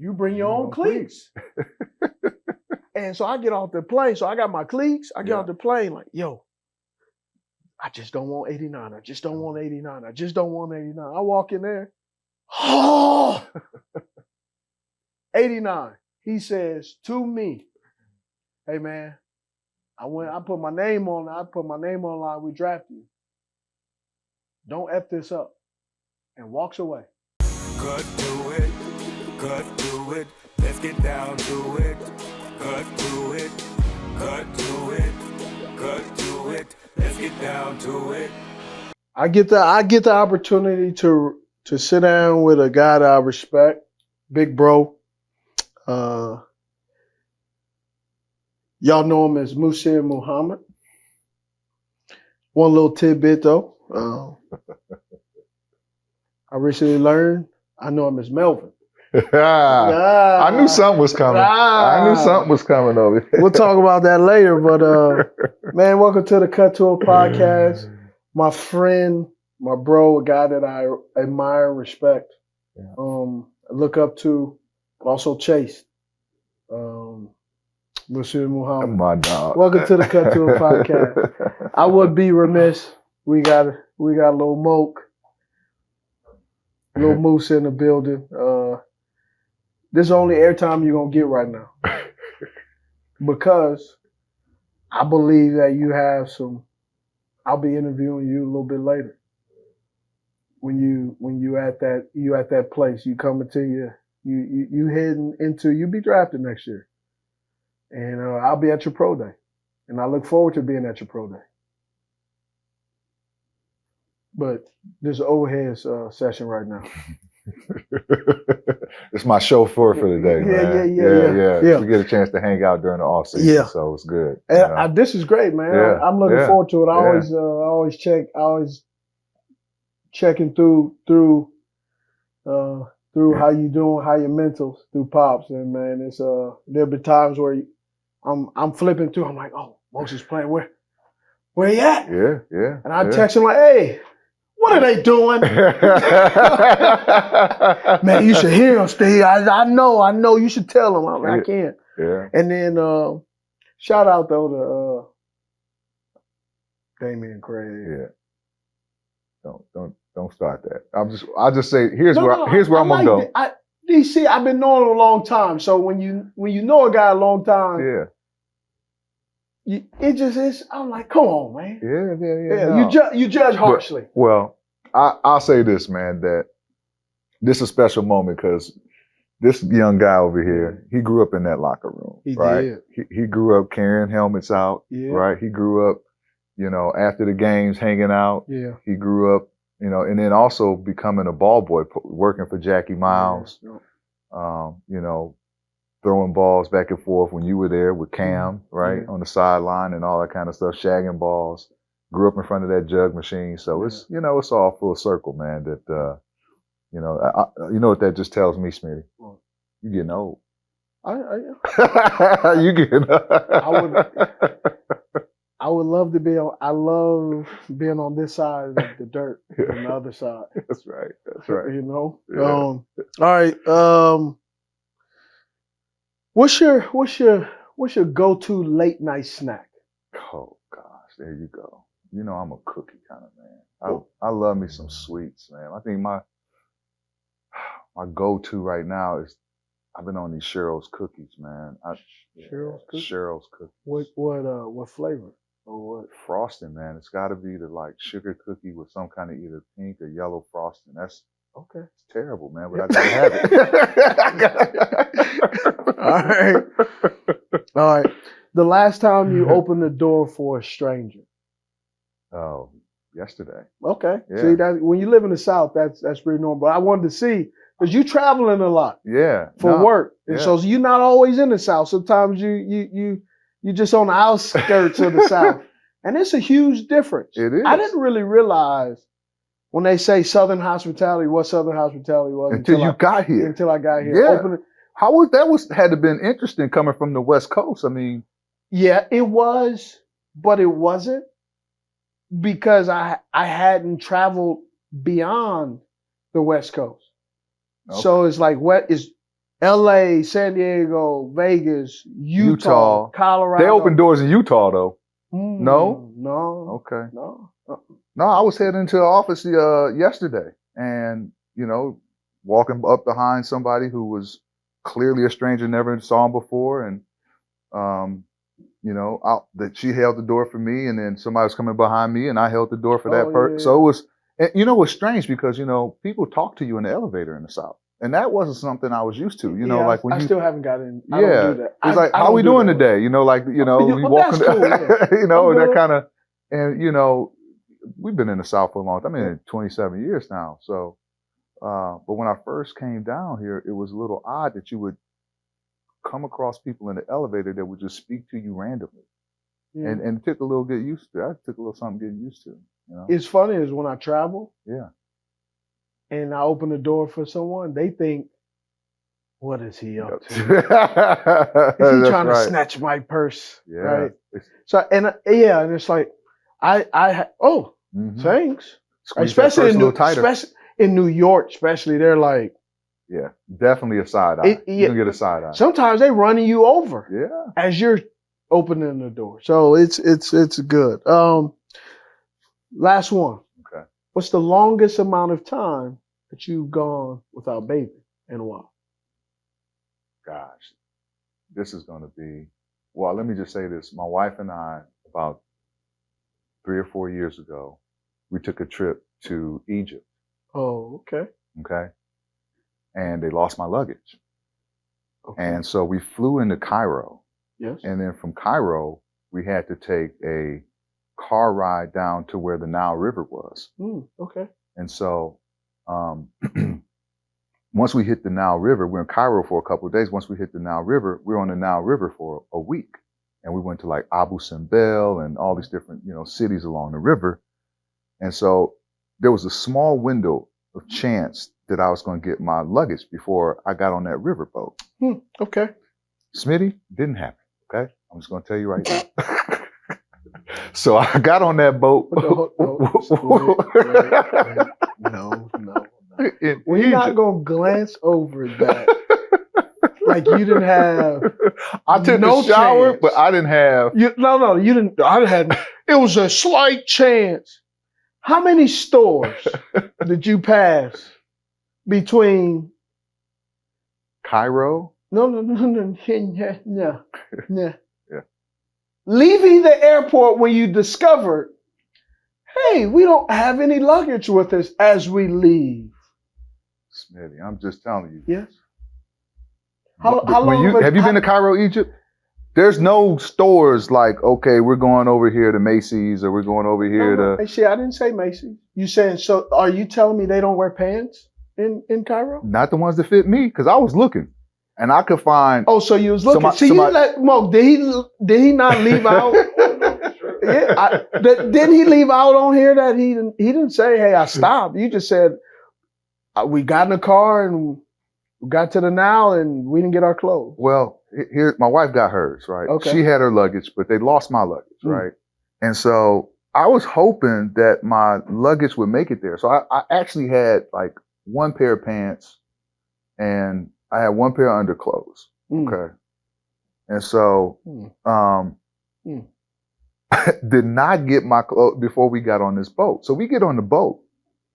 you bring your own cleats. And so I get off the plane. So I got my cleats. I get off the plane like, yo, I just don't want 89. I just don't want 89. I just don't want 89. I walk in there. Oh, 89. He says to me, hey, man, I put my name on. I put my name online. We draft you. Don't F this up. And walks away. Cut to it. Cut to it. Let's get down to it. Cut to it. Cut to it. Cut to it. Let's get down to it. I get the opportunity to sit down with a guy that I respect, big bro. Y'all know him as Muhsin Muhammad. One little tidbit though. I recently learned I know him as Melvin. I knew something was coming. I knew something was coming over here. We'll talk about that later. But man, welcome to the Cut to It podcast. My friend, my bro, a guy that I admire, respect, look up to, also chase. Muhsin Muhammad. My dog. Welcome to the Cut to It podcast. I would be remiss. We got a little Moke, little Moose in the building. This is the only airtime you're gonna get right now, because I believe that you have some. I'll be interviewing you a little bit later. When you at that place, you coming to you heading into, you be drafted next year, and I'll be at your pro day, and I look forward to being at your pro day. But this is an overhead session right now. It's my chauffeur for the day, man. Yeah. We get a chance to hang out during the off season, so it's good. And this is great, man. I'm looking forward to it. I always checking through how you doing, how your mentals through Pops, and man, it's there'll be times where I'm flipping through. I'm like, oh, Moses playing where he at? Yeah. And I text him like, hey. What are they doing? Man, you should hear him, Steve. I know. You should tell him. I can't. Yeah. And then shout out though to Damian Craig. Yeah. Don't start that. I'll just say here's where I'm gonna go. DC, I've been knowing him a long time. So when you know a guy a long time, it just is. I'm like, come on, man. Yeah. No. You judge harshly. Well, I'll say this, man, that this is a special moment because this young guy over here, he grew up in that locker room, right? He grew up carrying helmets out, right? He grew up, after the games, hanging out. Yeah. He grew up, and then also becoming a ball boy, working for Jackie Miles. Throwing balls back and forth when you were there with Cam, right, on the sideline and all that kind of stuff, shagging balls. Grew up in front of that jug machine, so it's it's all full circle, man. That you know what that just tells me, Smitty? You getting old. You getting old. I would love to be on. I love being on this side of the dirt than the other side. That's right. Yeah. All right. What's your go-to late night snack? Oh gosh, there you go. I'm a cookie kind of man. I love me some sweets, man. I think my go-to right now is I've been on these Cheryl's cookies, man. Cheryl's cookies? Cheryl's cookies. What flavor? Or what? Frosting, man. It's got to be the sugar cookie with some kind of either pink or yellow frosting. That's okay. It's terrible, man, but I gotta have it. All right. The last time you opened the door for a stranger? Oh, yesterday. Okay. Yeah. See, when you live in the South, that's pretty normal. But I wanted to see, because you're traveling a lot. Yeah. For work. And so you're not always in the South. Sometimes you just on the outskirts of the South. And it's a huge difference. It is. I didn't really realize when they say Southern hospitality, what Southern hospitality was until I got here. Until I got here. Yeah. Had to been interesting coming from the West Coast. I mean. Yeah, it was, but it wasn't, because I hadn't traveled beyond the West Coast. Okay. So it's like L.A., San Diego, Vegas, Utah, Colorado. They opened doors in Utah though. No? No. Okay. No. No, I was heading into the office yesterday, and walking up behind somebody who was clearly a stranger, never saw him before, and that she held the door for me, and then somebody was coming behind me, and I held the door for that person. Yeah. So it was, it was strange because people talk to you in the elevator in the South, and that wasn't something I was used to. Like when I still haven't got in. Yeah, I don't do that. it's like, how we doing today? We walking, that's cool, yeah. that kind of, and we've been in the South for a long time. I mean, 27 years now. So, but when I first came down here, it was a little odd that you would come across people in the elevator that would just speak to you randomly. Yeah. And it took a little get used to. I took a little something getting used to. It's funny is when I travel. Yeah. And I open the door for someone, they think, what is he up to? Is he trying to snatch my purse? Yeah. Right. So and it's like thanks. Especially in New York, especially they're like, yeah, definitely a side eye. You can get a side eye. Sometimes they running you over. Yeah. As you're opening the door. So it's good. Last one. Okay. What's the longest amount of time that you've gone without baby and why? Gosh, this is going to be, well, let me just say this. My wife and I, about 3 or 4 years ago, we took a trip to Egypt. Oh, okay. Okay. And they lost my luggage. Okay. And so we flew into Cairo. Yes. And then from Cairo, we had to take a car ride down to where the Nile River was. Okay. And so once we hit the Nile River, we were in Cairo for a couple of days. Once we hit the Nile River, we were on the Nile River for a week. And we went to like Abu Simbel and all these different, cities along the river. And so there was a small window of chance that I was going to get my luggage before I got on that riverboat. Okay. Smitty, didn't happen. Okay. I'm just going to tell you right now. So I got on that boat. No. We're not going to glance over that. Like you didn't have. I took a shower, but I didn't have. You didn't. I had. It was a slight chance. How many stores did you pass between Cairo? No. Yeah. Leaving the airport when you discovered, hey, we don't have any luggage with us as we leave. Smitty, I'm just telling you. Yes. How long? Have you been to Cairo, Egypt? There's no stores like, okay, we're going over here to Macy's or we're going over here to. See, I didn't say Macy's. You saying, so are you telling me they don't wear pants in Cairo? Not the ones that fit me, because I was looking. And I could find. Oh, so you was looking. You let Mo. Did he not leave out? Didn't he leave out on here that he didn't say, hey, I stopped. You just said we got in the car and we got to the Nile and we didn't get our clothes. Well, here my wife got hers, right? Okay. She had her luggage, but they lost my luggage, right? And so I was hoping that my luggage would make it there. So I actually had like one pair of pants and I had one pair of underclothes. Okay. And so did not get my clothes before we got on this boat. So we get on the boat.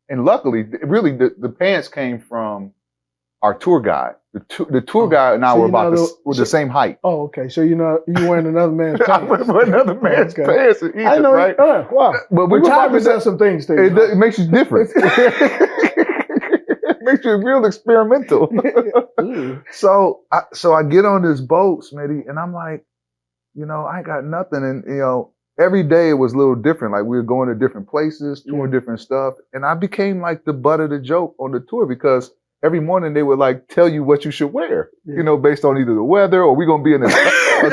And luckily, really, the pants came from our tour guide. The tour guide and I were about the same height. Oh, okay. So you wearing another man's pants. I wearing another man's pants in Egypt, I know, right? Wow. But we're time to say some things to you. It makes you different. It makes you real experimental. So I get on this boat, Smitty, and I'm like, I ain't got nothing. And, every day it was a little different. Like we were going to different places, touring different stuff. And I became like the butt of the joke on the tour because every morning they would like tell you what you should wear, based on either the weather or we're going to be in a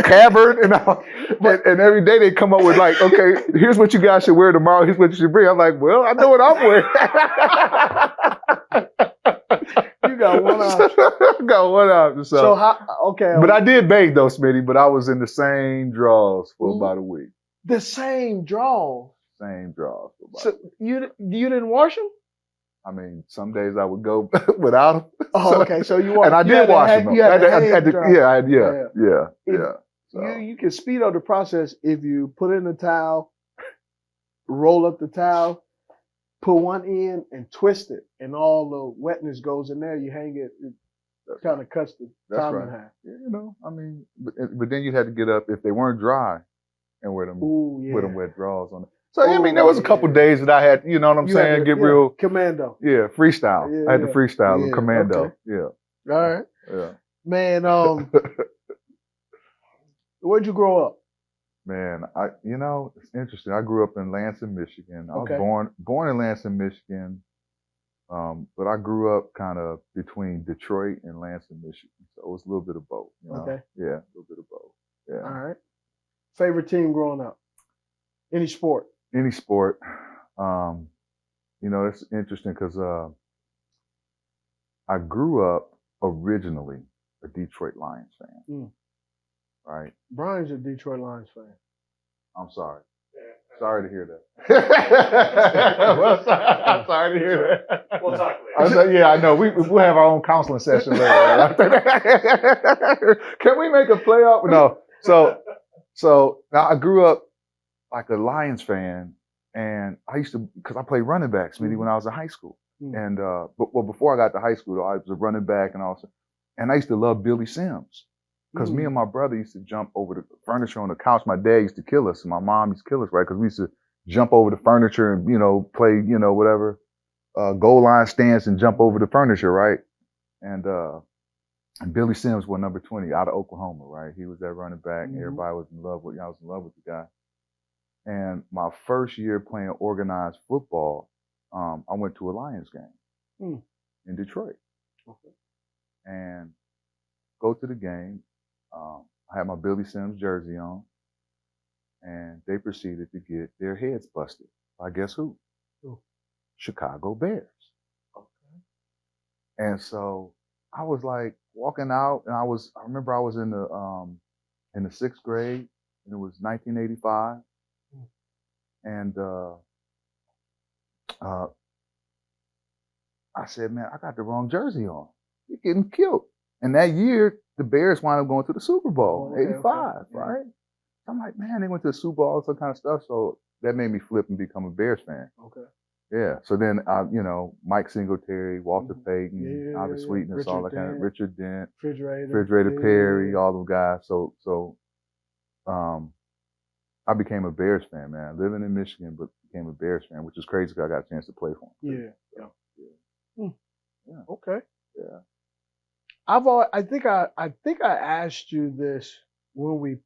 cavern. And every day they come up with like, okay, here's what you guys should wear tomorrow. Here's what you should bring. I'm like, well, I know what I'm wearing. You got one option. I got one option. So okay. But I did bathe though, Smitty, but I was in the same drawers for about a week. The same drawers? Same drawers. So you didn't wash them? I mean, some days I would go without them. Oh, okay. So you And I did wash them. You had the hand dry. Yeah. So. You can speed up the process if you put in the towel, roll up the towel, put one end and twist it, and all the wetness goes in there. You hang it. It kind of cuts the time in half. Yeah, you know, I mean, but then you had to get up if they weren't dry and wear them wet drawers on it. So I mean, there was a couple days that I had, you know what I'm saying, real commando. Yeah, freestyle. Yeah, I had to freestyle commando. Okay. Yeah. All right. Yeah. Man, where'd you grow up? Man, it's interesting. I grew up in Lansing, Michigan. I Okay. was born in Lansing, Michigan. But I grew up kind of between Detroit and Lansing, Michigan. So it was a little bit of both. You know? Okay. Yeah, a little bit of both. Yeah. All right. Favorite team growing up? Any sport? Any sport. It's interesting because I grew up originally a Detroit Lions fan. Right? Brian's a Detroit Lions fan. I'm sorry. Sorry to hear that. Well, I'm sorry to hear that. We'll talk later. Yeah, I know. We'll have our own counseling session later. Can we make a playoff? No. So now I grew up like a Lions fan, and I used to, because I played running back, Smitty, when I was in high school. And but before I got to high school, though, I was a running back, and I used to love Billy Sims. Because me and my brother used to jump over the furniture on the couch. My dad used to kill us, and my mom used to kill us, right? Because we used to jump over the furniture and, play, whatever, goal line stance and jump over the furniture, right? And Billy Sims was number 20 out of Oklahoma, right? He was that running back, and everybody was in love with. I was in love with the guy. And my first year playing organized football, I went to a Lions game in Detroit, and go to the game. I had my Billy Sims jersey on, and they proceeded to get their heads busted by guess who? Chicago Bears. Okay. And so I was like walking out, and I remember I was in the 6th grade, and it was 1985, and I said, man, I got the wrong jersey on. You're getting killed. And that year, the Bears wound up going to the Super Bowl, 85, right? So I'm like, man, they went to the Super Bowl, all that kind of stuff. So that made me flip and become a Bears fan. Okay. Yeah. So then, Mike Singletary, Walter Payton, Albert Sweetness, all that kind of, Richard Dent, Refrigerator Perry, all those guys. So I became a Bears fan, man. Living in Michigan, but became a Bears fan, which is crazy because I got a chance to play for them. Yeah. Okay. Yeah. I think I asked you this when we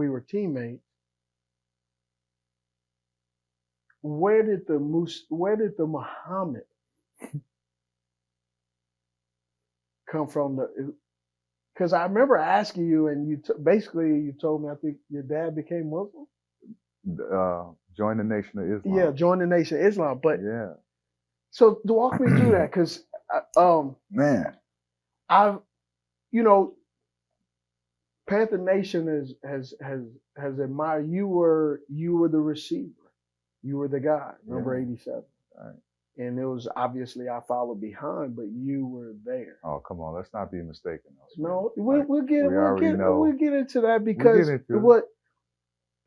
were teammates. Where did the Muhammad come from? Because I remember asking you, and you basically you told me I think your dad became Muslim. Joined the Nation of Islam. Yeah, joined the Nation of Islam. But yeah. So walk me through that, because man. I've, Panther Nation has admired you. Were the receiver, you were the guy, number 87, right? And it was obviously I followed behind, but you were there. Oh, come on, let's not be mistaken. No, we'll get into that, because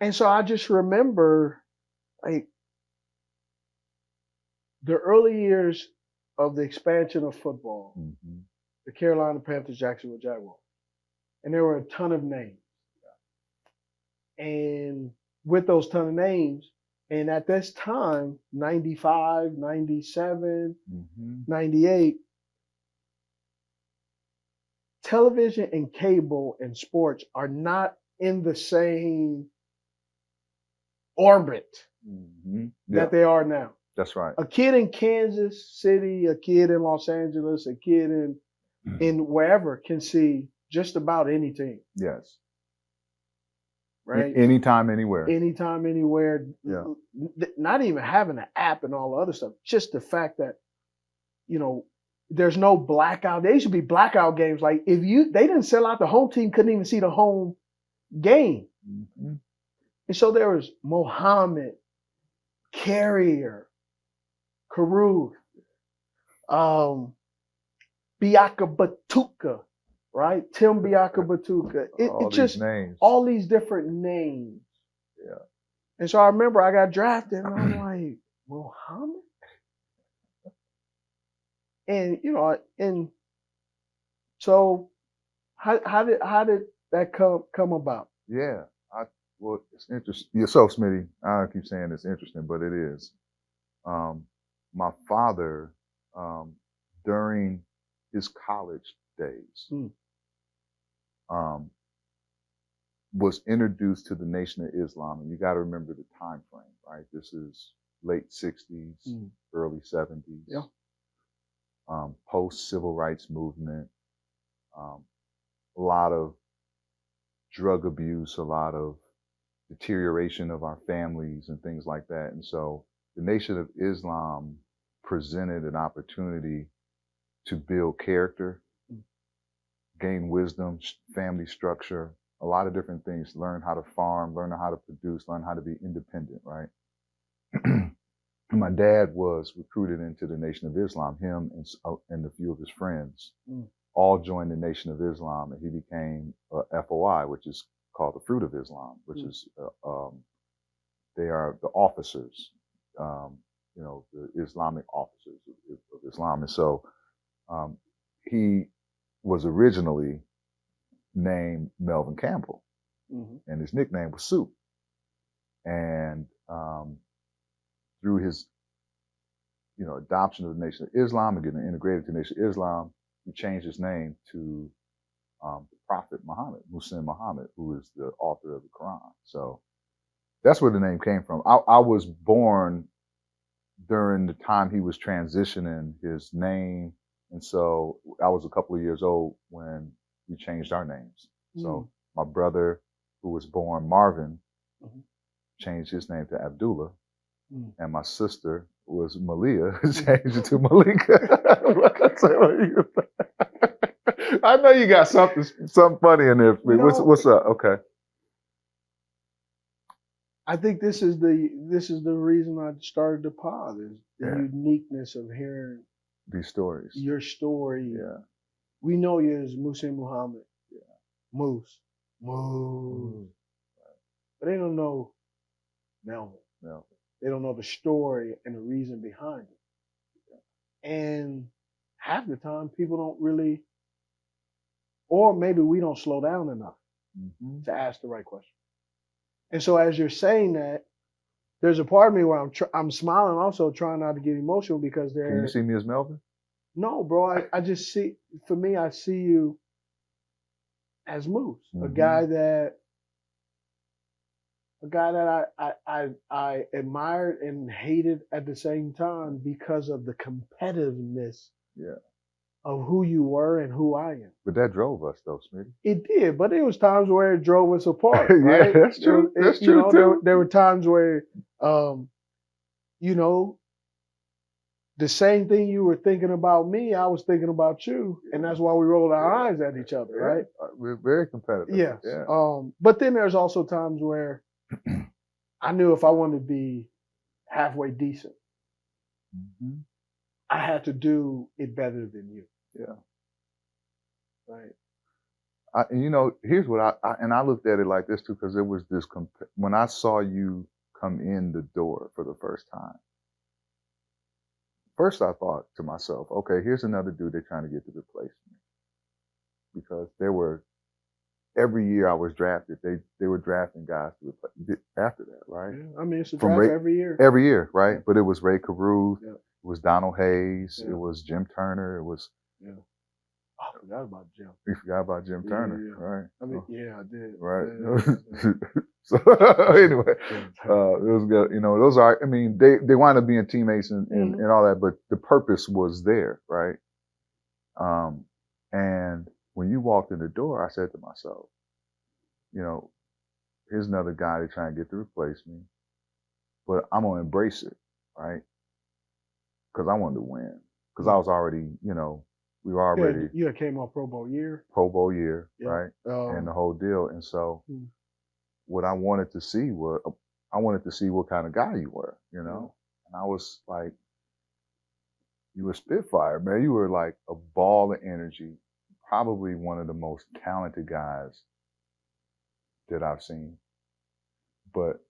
and so I just remember like the early years of the expansion of football. The Carolina Panthers, Jacksonville Jaguars. And there were a ton of names. And with those ton of names, and at this time, 95, 97, 98, television and cable and sports are not in the same orbit that they are now. That's right. A kid in Kansas City, a kid in Los Angeles, a kid in wherever can see just about any team. Yes. Right? Anytime, anywhere. Anytime, anywhere. Yeah. Not even having an app and all the other stuff. Just the fact that, there's no blackout. There used to be blackout games. Like they didn't sell out, the home team couldn't even see the home game. And so there was Muhammad, Carrier, Caruth, Biaka Batuka, right? Tim Biaka Batuka. All It these just names. all these different names. Yeah. And so I remember I got drafted, and I'm like, Muhammad? And and so how did that come about? Yeah. Well, it's interesting. Yeah, so Smitty, I keep saying it's interesting, but it is. My father, during his college days, was introduced to the Nation of Islam, and you got to remember the time frame, right? This is late '60s, early '70s. Yeah. Post civil rights movement, a lot of drug abuse, a lot of deterioration of our families and things like that. And so the Nation of Islam presented an opportunity to build character, gain wisdom, family structure, a lot of different things, learn how to farm, learn how to produce, learn how to be independent, right? My dad was recruited into the Nation of Islam, him and a few of his friends all joined the Nation of Islam, and he became FOI, which is called the Fruit of Islam, which is they are the officers, the Islamic officers of Islam. And so he was originally named Melvin Campbell, and his nickname was Soup. And through his adoption of the Nation of Islam and getting integrated to the Nation of Islam, he changed his name to the Prophet Muhammad, Muhsin Muhammad, who is the author of the Quran. So that's where the name came from. I was born during the time he was transitioning his name, and so I was a couple of years old when we changed our names. So my brother, who was born Marvin, changed his name to Abdullah, and my sister was Malia, changed it to Malika. I know you got something funny in there. What's up? Okay. I think this is the reason I started the pod, is the uniqueness of hearing these stories. Your story. Yeah. We know you as Muhsin Muhammad. Yeah. Moose. But they don't know Melvin. They don't know the story and the reason behind it. And half the time people don't really, or maybe we don't slow down enough to ask the right question. And so as you're saying that, there's a part of me where I'm smiling, also trying not to get emotional, because Can you see me as Melvin? No, bro. I just see, for me, I see you as Moose, a guy that I admired and hated at the same time because of the competitiveness of who you were and who I am. But that drove us, though, Smitty. It did, but there was times where it drove us apart. Right? Yeah, that's true. That's true too. There were times where, the same thing you were thinking about me, I was thinking about you, and that's why we rolled our eyes at each other, right? We're very competitive. Yes. Yeah. But then there's also times where I knew if I wanted to be halfway decent, I had to do it better than you. Yeah. Right. Here's what I looked at it like this too, because there was this, when I saw you come in the door for the first time, first I thought to myself, okay, here's another dude they're trying to get to replace me. Because every year I was drafted, they were drafting guys to replace after that, right? Yeah, I mean, it's a draft every year. Every year, right? But it was Ray Caruth, it was Donald Hayes, it was Jim Turner, it was... Yeah. Oh, I forgot about Jim. You forgot about Jim Turner, right? I mean, I did. Right. Yeah. So anyway, it was good. Those are. I mean, they wind up being teammates and all that, but the purpose was there, right? And when you walked in the door, I said to myself, here's another guy they're trying to get to replace me, but I'm gonna embrace it, right? Because I wanted to win. Because I was already, we were already. You came off Pro Bowl year. Pro Bowl year, right? And the whole deal. And so what I wanted to see was, I wanted to see what kind of guy you were, And I was like, You were Spitfire, man. You were like a ball of energy. Probably one of the most talented guys that I've seen. But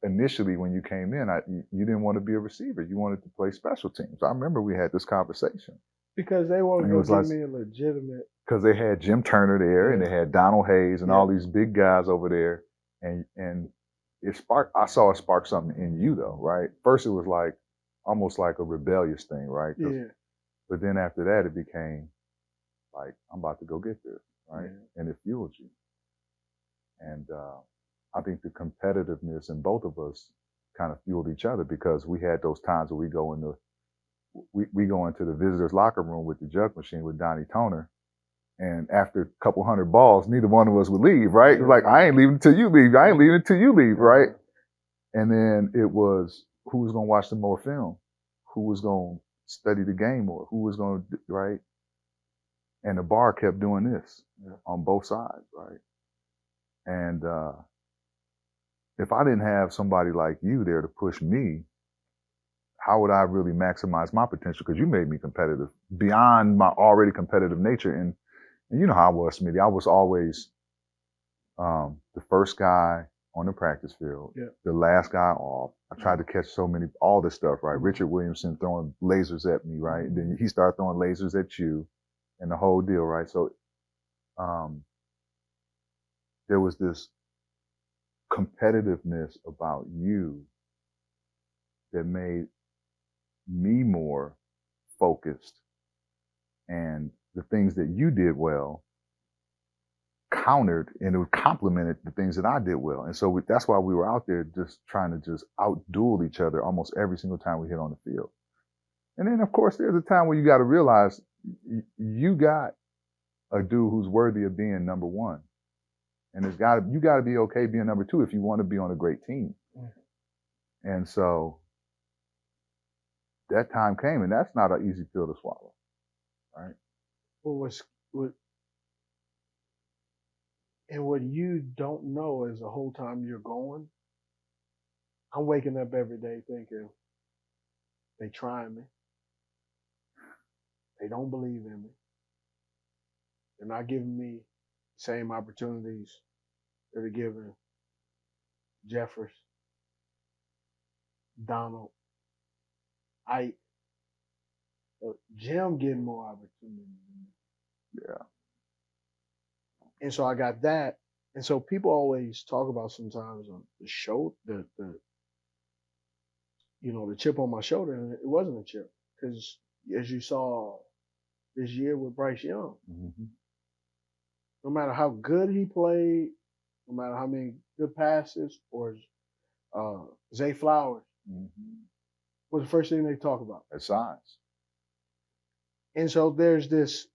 initially, when you came in, you didn't want to be a receiver. You wanted to play special teams. I remember we had this conversation. Because they wanted And it to was give like- me a legitimate. Because they had Jim Turner there, and Yeah. they had Donald Hayes, and Yeah. all these big guys over there, and it sparked. I saw it spark something in you, though, right? First, it was like almost like a rebellious thing, right? Yeah. But then after that, it became like, I'm about to go get this, right? Yeah. And it fueled you. And I think the competitiveness in both of us kind of fueled each other, because we had those times where we go into the visitors' locker room with the jug machine with Donnie Toner. And after a couple hundred balls, neither one of us would leave, right? Yeah. Like, I ain't leaving until you leave. I ain't leaving until you leave, right? And then it was, who was going to watch the more film? Who was going to study the game more? Who was going to, right? And the bar kept doing this on both sides, right? And if I didn't have somebody like you there to push me, how would I really maximize my potential? Because you made me competitive beyond my already competitive nature. And you know how I was, Smitty. I was always the first guy on the practice field, the last guy off. I tried to catch all this stuff, right? Richard Williamson throwing lasers at me, right? And then he started throwing lasers at you and the whole deal, right? So there was this competitiveness about you that made me more focused, and the things that you did well countered and it complemented the things that I did well. And so that's why we were out there just trying to just outduel each other almost every single time we hit on the field. And then, of course, there's a time where you got to realize you got a dude who's worthy of being number one. And you got to be okay being number two if you want to be on a great team. And so that time came, and that's not an easy pill to swallow, right? Well, what you don't know is the whole time you're going, I'm waking up every day thinking, they trying me. They don't believe in me. They're not giving me the same opportunities that they're giving Jeffers, Donald, Ike. Jim getting more opportunities than me. Yeah. And so I got that. And so people always talk about sometimes on the show, the chip on my shoulder, and it wasn't a chip. Because as you saw this year with Bryce Young, no matter how good he played, no matter how many good passes, or Zay Flowers, was the first thing they talk about. That's science. And so there's this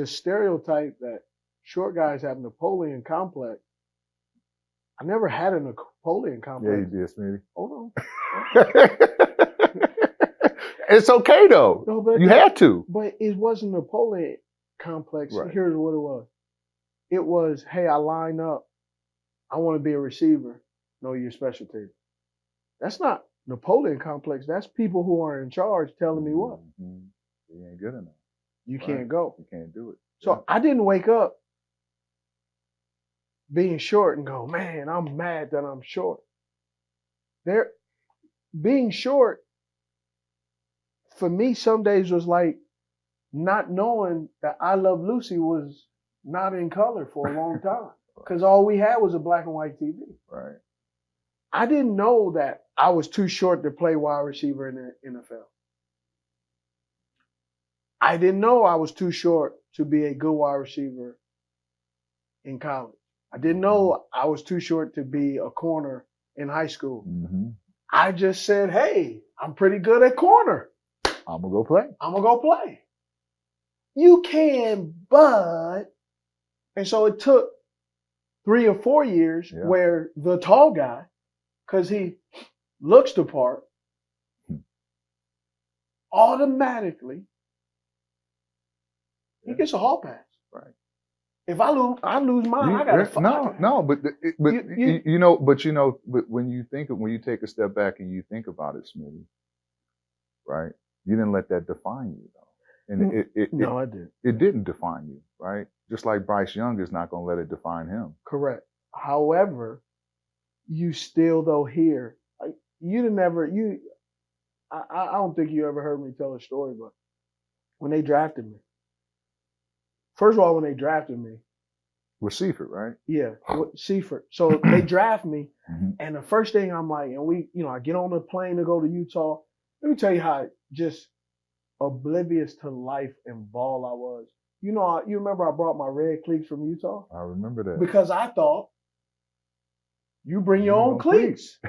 stereotype that short guys have Napoleon complex. I never had a Napoleon complex. Yeah, you did, Smitty. Hold on. It's okay though. No, but you had to. But it wasn't a Napoleon complex. Right. Here's what it was. It was, hey, I line up. I want to be a receiver. Know your special team. That's not Napoleon complex. That's people who are in charge telling me what. You ain't good enough. You can't go. You can't do it. So I didn't wake up being short and go, man, I'm mad that I'm short. Being short, for me, some days was like not knowing that I Love Lucy was not in color for a long time. Because all we had was a black and white TV. Right. I didn't know that I was too short to play wide receiver in the NFL. I didn't know I was too short to be a good wide receiver in college. I didn't know I was too short to be a corner in high school. I just said, hey, I'm pretty good at corner. I'm going to go play. I'm going to go play. You can, but... And so it took 3 or 4 years where the tall guy, because he looks the part, automatically, he gets a hall pass. Right. If I lose mine, I got to when you take a step back and you think about it, Smitty, right? you didn't let that define you, though. And No, I didn't. It didn't define you, right? Just like Bryce Young is not going to let it define him. Correct. However, you still though hear like you didn't ever you. I don't think you ever heard me tell a story, but when they drafted me, first of all, when they drafted me, With Seifert, right? yeah, with Seifert. So they draft me, Mm-hmm. and the first thing I'm like, and we, I get on the plane to go to Utah. Let me tell you how just oblivious to life and ball I was. You remember I brought my red cleats from Utah? I remember that. Because I thought you bring your own cleats.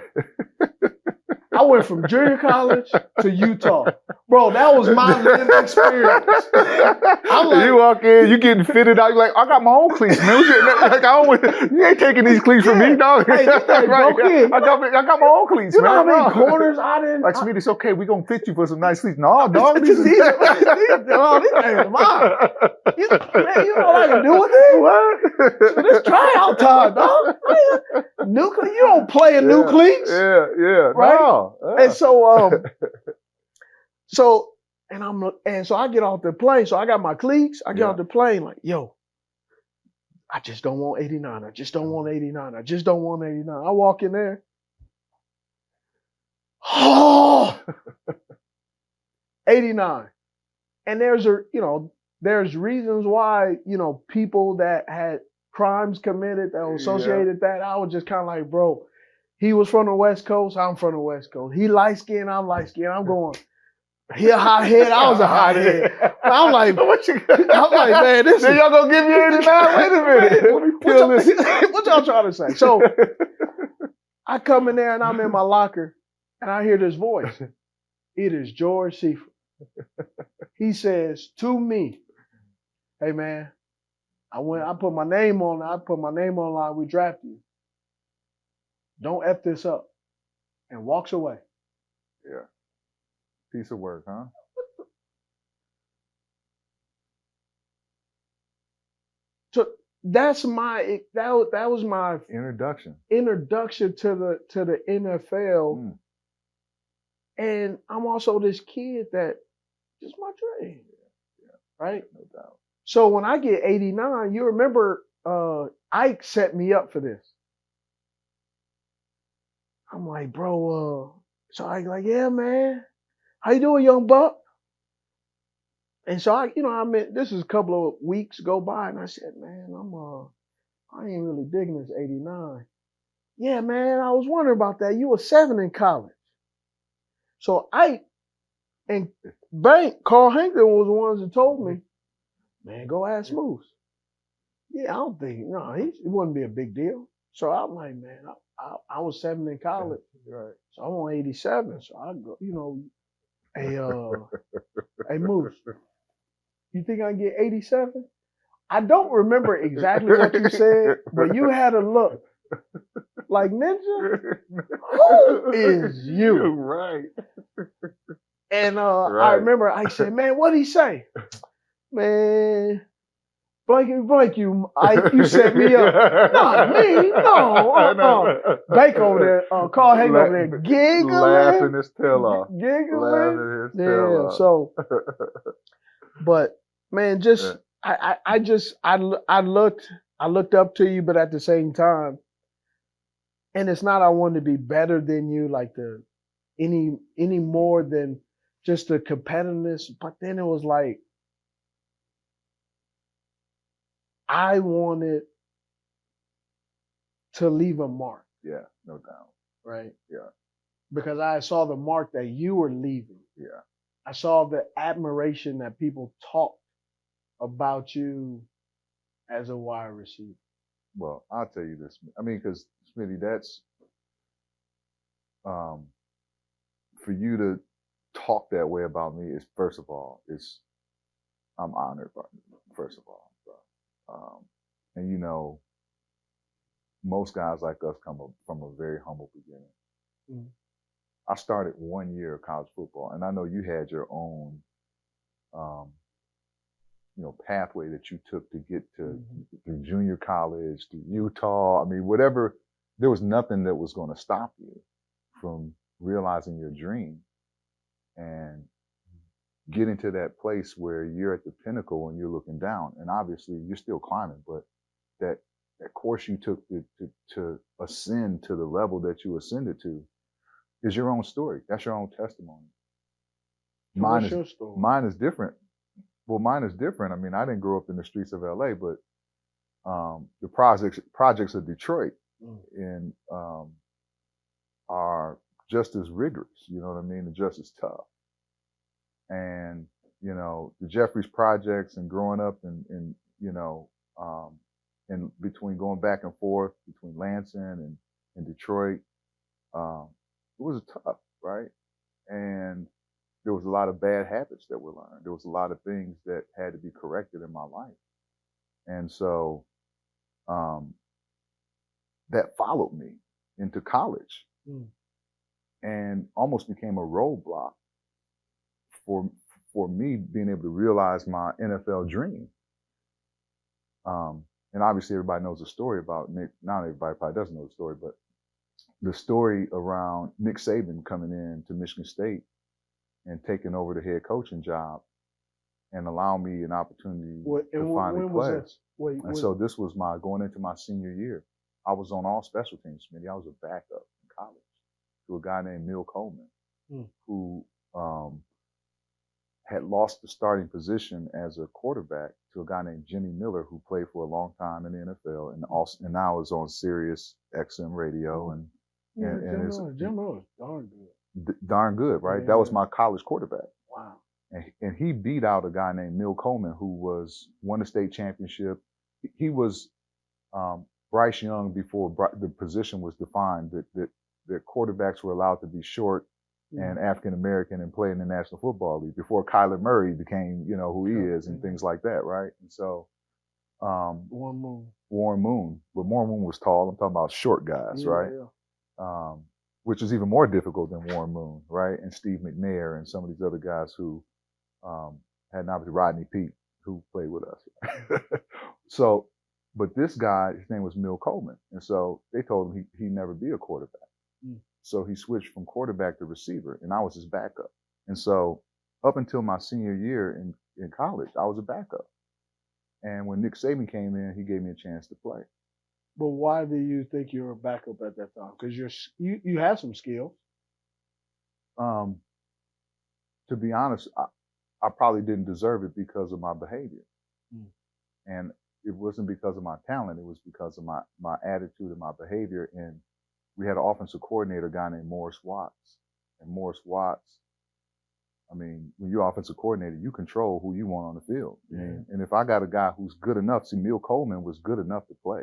I went from junior college to Utah. Bro, that was my lived experience. I'm like, you walk in, you getting fitted out. You're like, I got my own cleats, man. You ain't taking these cleats from me, dog. Hey, this thing broke in. I got my own cleats, You man. know how many corners I didn't? Like, Smitty, it's okay. We're going to fit you for some nice cleats. No, dog. These things are mine. Man, you know what I can do with it? What? So this tryout time, dog. New cleats? You don't play in new cleats. Yeah. Right? No. And so I get off the plane. So I got my cleats. I get off the plane like, yo, I just don't want 89. I just don't want 89. I just don't want 89. I walk in there. Oh, 89. And there's reasons why, people that had crimes committed that were associated with that. I was just kind of like, bro, he was from the West Coast. I'm from the West Coast. He light skinned. I'm light skinned. I'm going, he a hot head. I was a hot head. I'm like, man, this Then is. y'all gonna give me 89? Wait a minute. Let me peel this. What y'all trying to say? So I come in there and I'm in my locker and I hear this voice. It is George Seifert. He says to me, hey man, I put my name on line. We drafted you. Don't F this up. And walks away. Yeah. Piece of work, huh? So that was my introduction to the NFL. And I'm also this kid that just my dream. Yeah. Right? No doubt. So when I get 89, you remember Ike set me up for this. I'm like, bro, so Ike like, yeah, man. How you doing, young buck? And so this is a couple of weeks go by, and I said, man, I ain't really digging this 89. Yeah, man, I was wondering about that. You were 7 in college. So Ike and Carl Hankton was the ones that told me, man, go ask Moose. Yeah, I don't think, it wouldn't be a big deal. So I'm like, man, I was 7 in college. Right. So I'm on 87. So I go, hey Moose, you think I can get 87? I don't remember exactly what you said, but you had a look like, Ninja, who is you? Right. And I remember I said, man, what'd he say? Man, blank you set me up. Not me, no. Bank over there, Carl Hagen over there, giggling. Laughing his tail off. Giggling. Laughing his tail off. So, but man, just, I looked up to you, but at the same time, and it's not I wanted to be better than you, like any more than just the competitiveness, but then it was like, I wanted to leave a mark. Yeah, no doubt. Right? Yeah. Because I saw the mark that you were leaving. Yeah. I saw the admiration that people talked about you as a wide receiver. Well, I'll tell you this. I mean, because, Smitty, that's, for you to talk that way about me is, first of all, I'm honored, first of all. And most guys like us come from a very humble beginning. Mm-hmm. I started 1 year of college football, and I know you had your own, pathway that you took to get to through junior college, through Utah. I mean, whatever. There was nothing that was going to stop you from realizing your dream. And getting to that place where you're at the pinnacle and you're looking down, and obviously you're still climbing, but that course you took to ascend to the level that you ascended to is your own story. That's your own testimony. What's your story? Mine is different. Well, mine is different. I mean, I didn't grow up in the streets of LA, but the projects of Detroit and are just as rigorous, you know what I mean, and just as tough. And, you know, the Jeffries projects and growing up and you know, and between going back and forth between Lansing and Detroit, it was tough, right? And there was a lot of bad habits that were learned. There was a lot of things that had to be corrected in my life. And so that followed me into college and almost became a roadblock for me being able to realize my NFL dream. And obviously everybody knows the story about Nick. Not everybody probably doesn't know the story, but the story around Nick Saban coming in to Michigan State and taking over the head coaching job and allowing me an opportunity to finally play. So this was going into my senior year. I was on all special teams, Smitty. I was a backup in college to a guy named Neil Coleman, who had lost the starting position as a quarterback to a guy named Jimmy Miller, who played for a long time in the NFL and now is on Sirius XM radio. And Jim Miller was darn good. Darn good, right? Yeah. That was my college quarterback. Wow. And he beat out a guy named Neil Coleman, who won the state championship. He was Bryce Young before the position was defined, that quarterbacks were allowed to be short and African American and play in the National Football League before Kyler Murray became, you know, who he is and things like that, right? And so Warren Moon. But Warren Moon was tall. I'm talking about short guys, right? Yeah. Which is even more difficult than Warren Moon, right? And Steve McNair and some of these other guys who had an opportunity, Rodney Peete, who played with us. So, but this guy, his name was Neil Coleman. And so they told him he'd never be a quarterback. So he switched from quarterback to receiver, and I was his backup. And so up until my senior year in college, I was a backup. And when Nick Saban came in, he gave me a chance to play. But why do you think you were a backup at that time? Because you had some skills. To be honest, I probably didn't deserve it because of my behavior. And it wasn't because of my talent. It was because of my attitude and my behavior. And we had an offensive coordinator, a guy named Morris Watts. And Morris Watts, I mean, when you're offensive coordinator, you control who you want on the field. And if I got a guy who's good enough, see, Neil Coleman was good enough to play.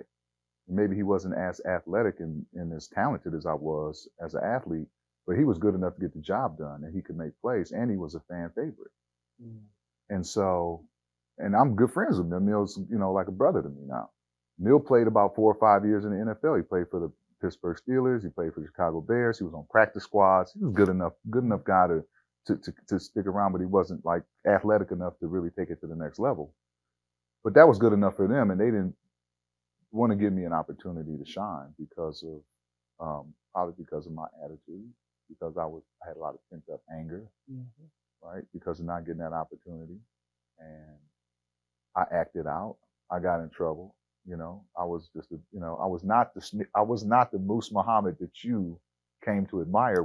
Maybe he wasn't as athletic and as talented as I was as an athlete, but he was good enough to get the job done and he could make plays and he was a fan favorite. And so, and I'm good friends with him. Neil's, you know, like a brother to me now. Neil played about 4 or 5 years in the NFL. He played for the Pittsburgh Steelers. He played for the Chicago Bears. He was on practice squads. He was good enough guy to stick around, but he wasn't like athletic enough to really take it to the next level. But that was good enough for them, and they didn't want to give me an opportunity to shine because of probably because of my attitude, because I had a lot of pent up anger, right? Because of not getting that opportunity, and I acted out. I got in trouble. You know, I was just, I was not the Muhsin Muhammad that you came to admire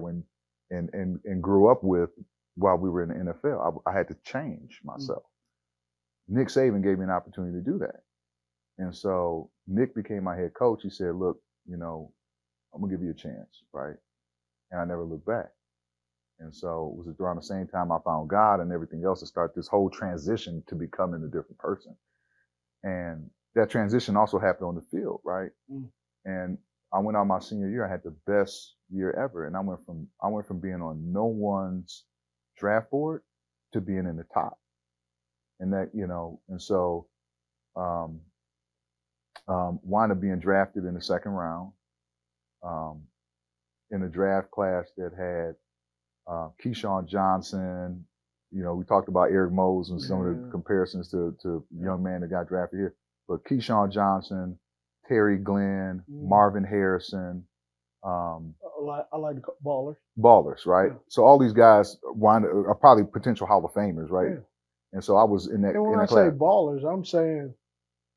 and grew up with while we were in the NFL. I had to change myself. Nick Saban gave me an opportunity to do that. And so Nick became my head coach. He said, look, I'm going to give you a chance, right? And I never looked back. And so it was around the same time I found God and everything else to start this whole transition to becoming a different person. And that transition also happened on the field, right? And I went out my senior year. I had the best year ever, and I went from being on no one's draft board to being in the top. And that, and so wound up being drafted in the second round in a draft class that had Keyshawn Johnson. We talked about Eric Mose and some of the comparisons to young man that got drafted here. But Keyshawn Johnson, Terry Glenn, Marvin Harrison. I like to call ballers. Ballers, right? Yeah. So all these guys are probably potential Hall of Famers, right? Yeah. And so I was in that. And when in I that say class. ballers, I'm saying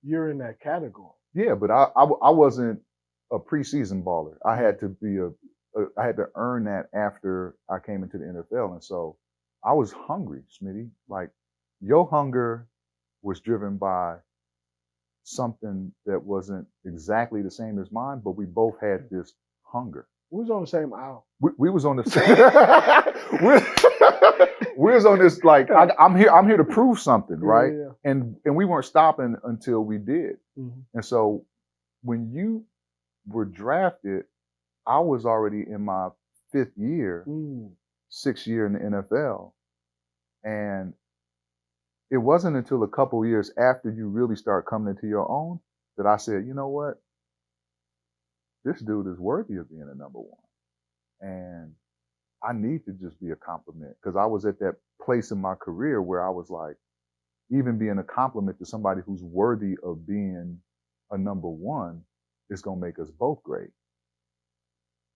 you're in that category. Yeah, but I wasn't a preseason baller. I had to be I had to earn that after I came into the NFL, and so I was hungry, Smitty. Like your hunger was driven by something that wasn't exactly the same as mine, but we both had this hunger. We was on the same aisle. We was on the we was on this like I'm here to prove something, right? Yeah. And we weren't stopping until we did. Mm-hmm. And so when you were drafted, I was already in my 5th year, 6th year in the NFL, and it wasn't until a couple years after you really start coming into your own that I said, you know what, this dude is worthy of being a number one. And I need to just be a compliment because I was at that place in my career where I was like, even being a compliment to somebody who's worthy of being a number one is going to make us both great.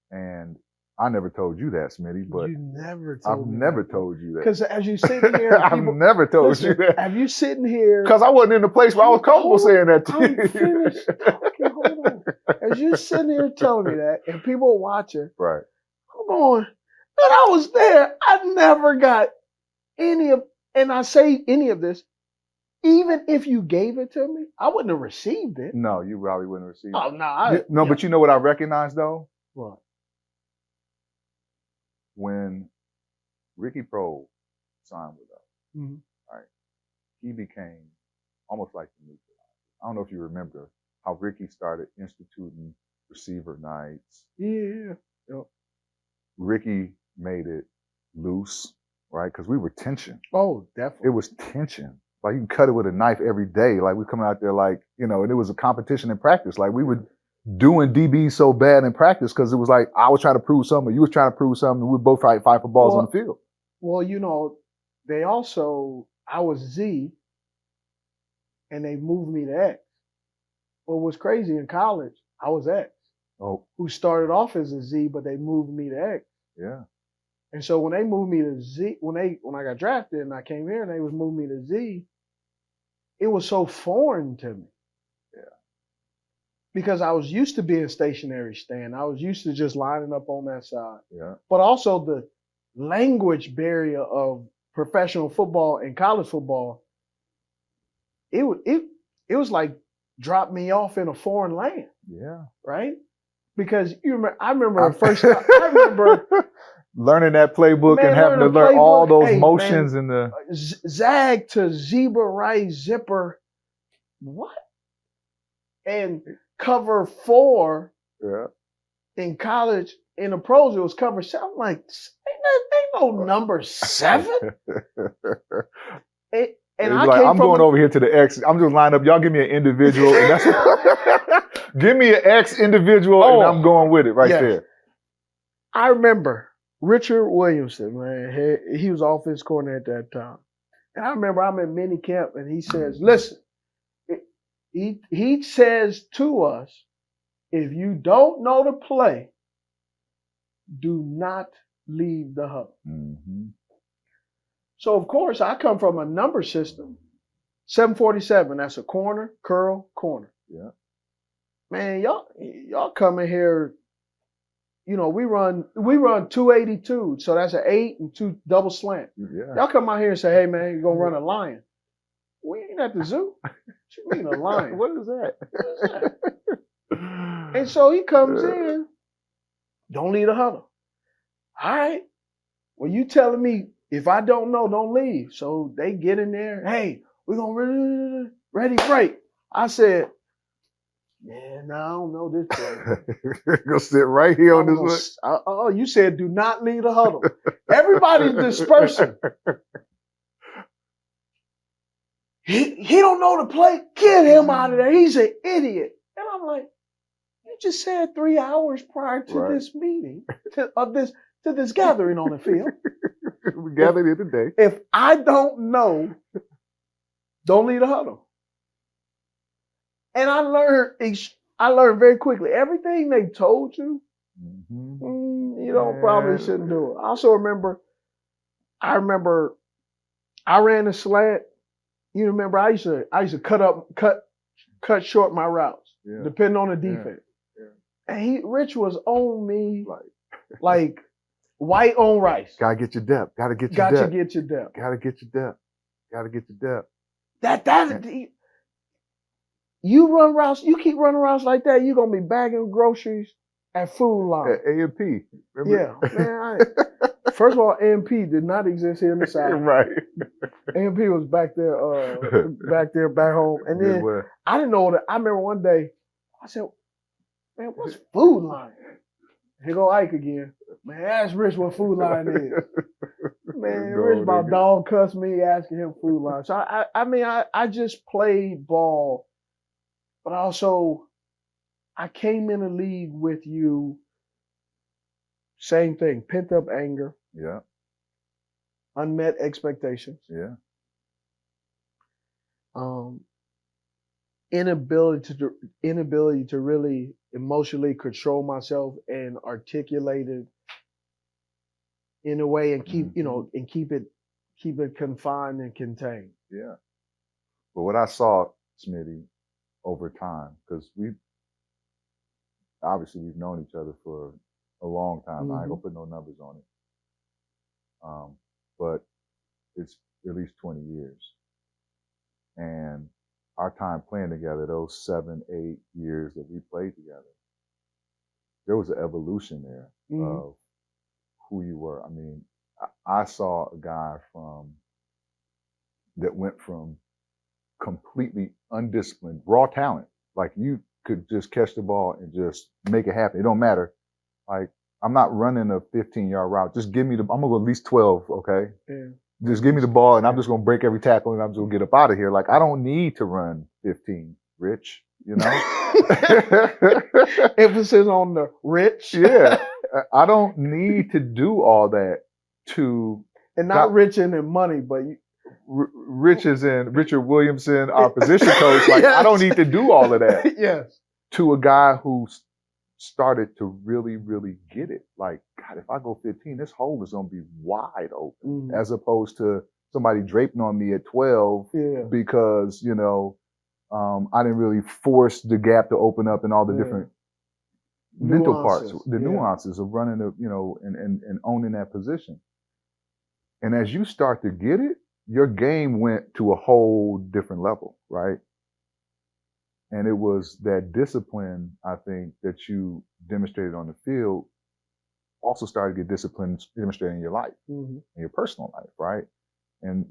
And I never told you that, Smitty, but you never told I've me never that. told you that. Because as you sitting here, I've never told you that. Have you sitting here? Because I wasn't in the place where I was comfortable saying that to you. I'm finished talking. Hold on. As you sitting here telling me that, and people are watching, right? I'm going, man, I was there. I never got any of, and I say any of this, even if you gave it to me, I wouldn't have received it. No, you probably wouldn't have received it. Oh, no. No, but you know what I recognize though? What? When Ricky Prohl signed with us, Mm-hmm. right, he became almost like the nuclear. I don't know if you remember how Ricky started instituting receiver nights. Yeah. Yep. Ricky made it loose, right? Because we were tension. Oh, definitely. It was tension. Like you can cut it with a knife every day. Like we coming out there like, and it was a competition in practice. Like we were doing DB so bad in practice because it was like I was trying to prove something, you was trying to prove something, and we would both fight for balls on the field. Well, I was Z, and they moved me to X. What was crazy in college, I was X. Oh. Who started off as a Z, but they moved me to X. Yeah. And so when they moved me to Z, when I got drafted and I came here and they was moving me to Z, it was so foreign to me. Yeah. Because I was used to being stationary stand. I was used to just lining up on that side. Yeah. But also the language barrier of professional football and college football, it was like drop me off in a foreign land. Yeah. Right? Because I remember first time, I remember learning that playbook and having to learn all those motions and the zag to zebra right zipper. What? And cover 4 in college. In the pros, it was cover 7. I'm like, ain't no number 7. And I'm going over here to the X. I'm just lining up. Y'all give me an individual. And that's give me an X individual, and I'm going with it there. I remember Richard Williamson, man. He was offense coordinator at that time. And I remember I'm in mini camp, and he says, listen, he says to us, if you don't know the play, do not leave the huddle. Mm-hmm. So, of course, I come from a number system. 747, that's a corner, curl, corner. Yeah. Man, y'all come in here, we run 282, so that's an 8 and 2 double slant. Yeah. Y'all come out here and say, hey, man, you're going to run a lion. We ain't at the zoo. What you mean a lion? What is that? And so he comes in, don't leave the huddle. All right. Well, you telling me if I don't know, don't leave. So they get in there. Hey, we're going to ready break. I said, man, I don't know this play. Go sit right here on this one. Oh, you said do not leave the huddle. Everybody's dispersing. He don't know the play. Get him out of there. He's an idiot. And I'm like, you just said 3 hours prior to this meeting, to this gathering on the field. We gathered here today. If I don't know, don't leave the huddle. And I learned very quickly. Everything they told you, You don't probably shouldn't do it. I also remember I ran the slant. You remember I used to cut short my routes, depending on the defense. Yeah. And Rich was on me like white on rice. Gotta get your depth. Gotta get your depth. Gotta get your depth. Gotta get your depth. You run routes, you keep running routes like that, you're gonna be bagging groceries at Food Line. At A&P. Yeah, man. First of all, A&P did not exist here in the South. Right. A&P was back there, back home. And then I didn't know that. I remember one day, I said, man, what's Food Line? Here go Ike again. Man, ask Rich what Food Line is. Man, Rich about dog cussed me asking him Food Line. So I just played ball, but also I came in the league with you. Same thing, pent up anger. Yeah. Unmet expectations. Yeah. Inability to really emotionally control myself and articulate it in a way and keep keep it confined and contained. Yeah. But what I saw, Smitty, over time, because we've known each other for a long time. I ain't gonna put no numbers on it. But it's at least 20 years. And our time playing together, those 7, 8 years that we played together, there was an evolution there of who you were. I mean, I saw a guy that went from completely undisciplined, raw talent. Like you could just catch the ball and just make it happen. It don't matter. Like, I'm not running a 15-yard route. Just give me I'm going to go at least 12, okay? Yeah. Just give me the ball, and I'm just going to break every tackle, and I'm just going to get up out of here. Like, I don't need to run 15, Rich, you know? Emphasis on the rich. Yeah. I don't need to do all that to... And not rich in money, but... Rich is in Richard Williamson, our position coach. Like, yes. I don't need to do all of that. Yes. To a guy who's started to really, really get it. Like, God, if I go 15, this hole is going to be wide open, as opposed to somebody draping on me at 12 because, I didn't really force the gap to open up and all the different mental parts, the nuances of running, and owning that position. And as you start to get it, your game went to a whole different level, right? And it was that discipline, I think, that you demonstrated on the field also started to get discipline demonstrated in your life, in your personal life, right? And,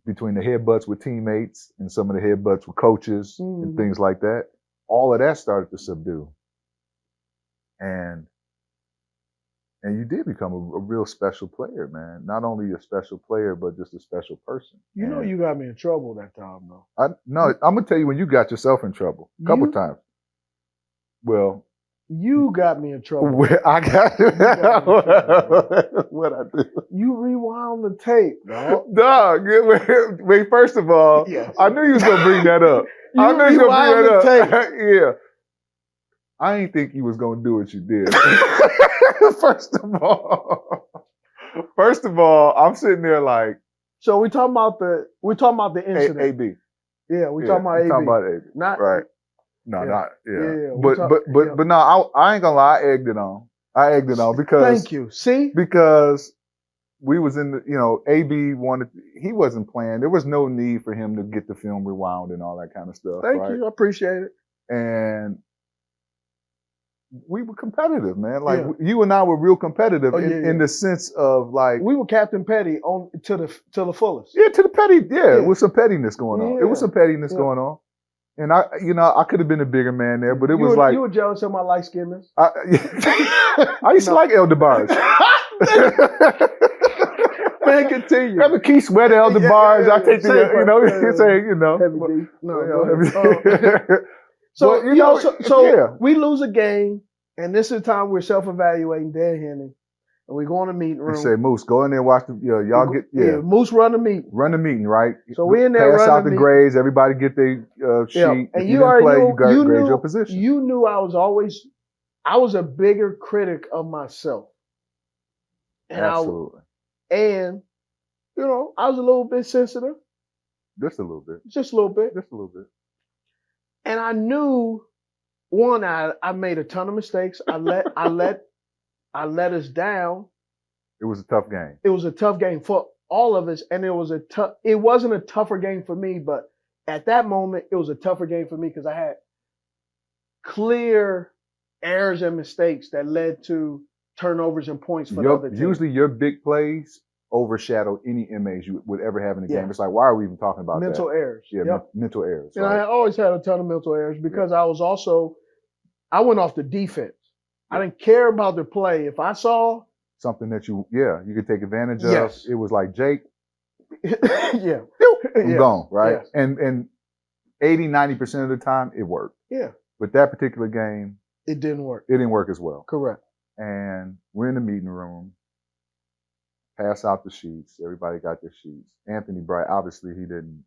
between the headbutts with teammates and some of the headbutts with coaches and things like that, all of that started to subdue. And you did become a real special player, man. Not only a special player, but just a special person. You got me in trouble that time, though. I'm going to tell you when you got yourself in trouble. A couple times. Well. You got me in trouble. I got what I did. You rewound the tape, dog. Dog, wait, first of all, yes. I knew you was going to bring that up. I knew you was going to bring that up. Yeah. I didn't think you was going to do what you did. First of all, I'm sitting there like. So we talking about the incident. AB. Yeah, we talking about AB. Talking about AB. Not right. No, not but no, I ain't gonna lie. I egged it on because. Thank you. See, because we was in the AB he wasn't playing. There was no need for him to get the film rewound and all that kind of stuff. Thank you. I appreciate it. And we were competitive, man. Like you and I were real competitive in the sense of like we were Captain Petty on to the fullest. Yeah, to the petty. Yeah, with some pettiness going on. It was some pettiness going on, and I could have been a bigger man there, but it was like you were jealous of my light skinness. I used to like Elder Barge. Man, continue. Remember Keith Sweat, Elder Barge? I take the heavy D. So we lose a game, and this is the time we're self-evaluating, deadhanding, and we go in the meeting room. You say, Moose, go in there and watch Moose run the meeting. Run the meeting, right? So we in there pass out the grades. Everybody get their sheet. And if you didn't play, you grade your position. You knew I was a bigger critic of myself. And Absolutely. and you know, I was a little bit sensitive, Just a little bit. just a little bit. Just a little bit. And I knew one, I made a ton of mistakes. I let us down. It was a tough game. It was a tough game for all of us, and it wasn't a tougher game for me, but at that moment it was a tougher game for me because I had clear errors and mistakes that led to turnovers and points for the other team. Usually your big plays overshadow any image you would ever have in the Yeah. game. It's like, why are we even talking about mental that? errors. Yeah, Yep. mental errors. And right? I always had a ton of mental errors because I went off the defense. I didn't care about the play. If I saw something that you could take advantage Yes. of. It was like, Jake, yeah, I'm gone, right? Yes. And 80-90% of the time it worked. Yeah, But that particular game, it didn't work. it didn't work as well. Correct. And we're in the meeting room, pass out the sheets. Everybody got their sheets. Anthony Bright, obviously he didn't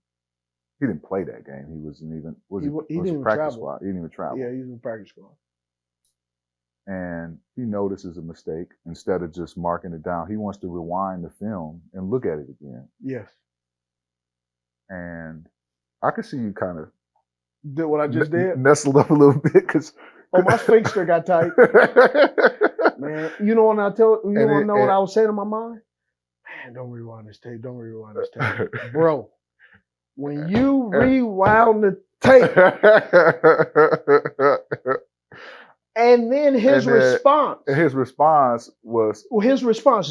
play that game. He wasn't even He didn't even practice travel. squad. He didn't even travel. Yeah, he was in practice squad. And he notices a mistake. Instead of just marking it down, he wants to rewind the film and look at it again. Yes. And I could see you kind of Did what I just did. nestled up a little bit because My sphincter got tight. Man, you know what what I was saying in my mind? Man, don't rewind this tape. Don't rewind this tape. Bro, when you rewound the tape, and then his response was,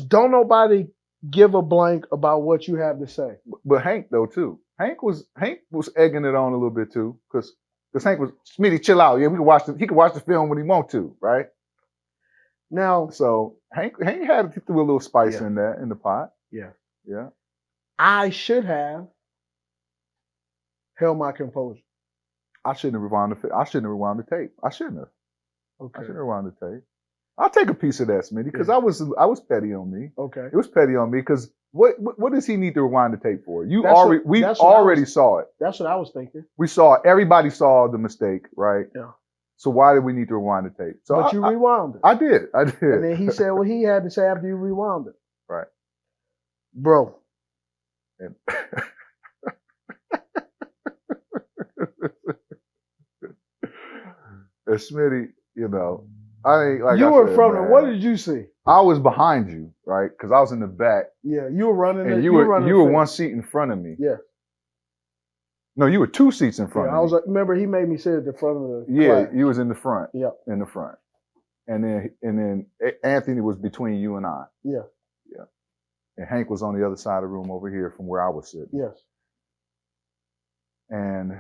don't nobody give a blank about what you have to say. But Hank though too. Hank was egging it on a little bit too, because Hank was, Smitty, chill out. Yeah, he could watch the film when he want to, right? Now, so Hank had to throw a little spice in there in the pot. Yeah. Yeah. I should have held my composure. I shouldn't have rewound the tape. I shouldn't have. Okay. I shouldn't have rewound the tape. I'll take a piece of that, Smitty, because I was petty on me. Okay. It was petty on me because what does he need to rewind the tape for? We That's already saw it. That's what I was thinking. Everybody saw the mistake, right? Yeah. So why did we need to rewind the tape? So but you rewound it. I did. And then he said what he had to say after you rewound it. Right. Bro. And Smitty, you know, I ain't like you I were said, in front man, of. What did you see? I was behind you, right? Because I was in the back. Yeah, you were running. And you were one seat in front of me. Yeah. No, you were two seats in front of me. I was like, remember he made me sit at the front of the class. You was in the front. Yeah. In the front. And then Anthony was between you and I. Yeah. Yeah. And Hank was on the other side of the room over here from where I was sitting. Yes. And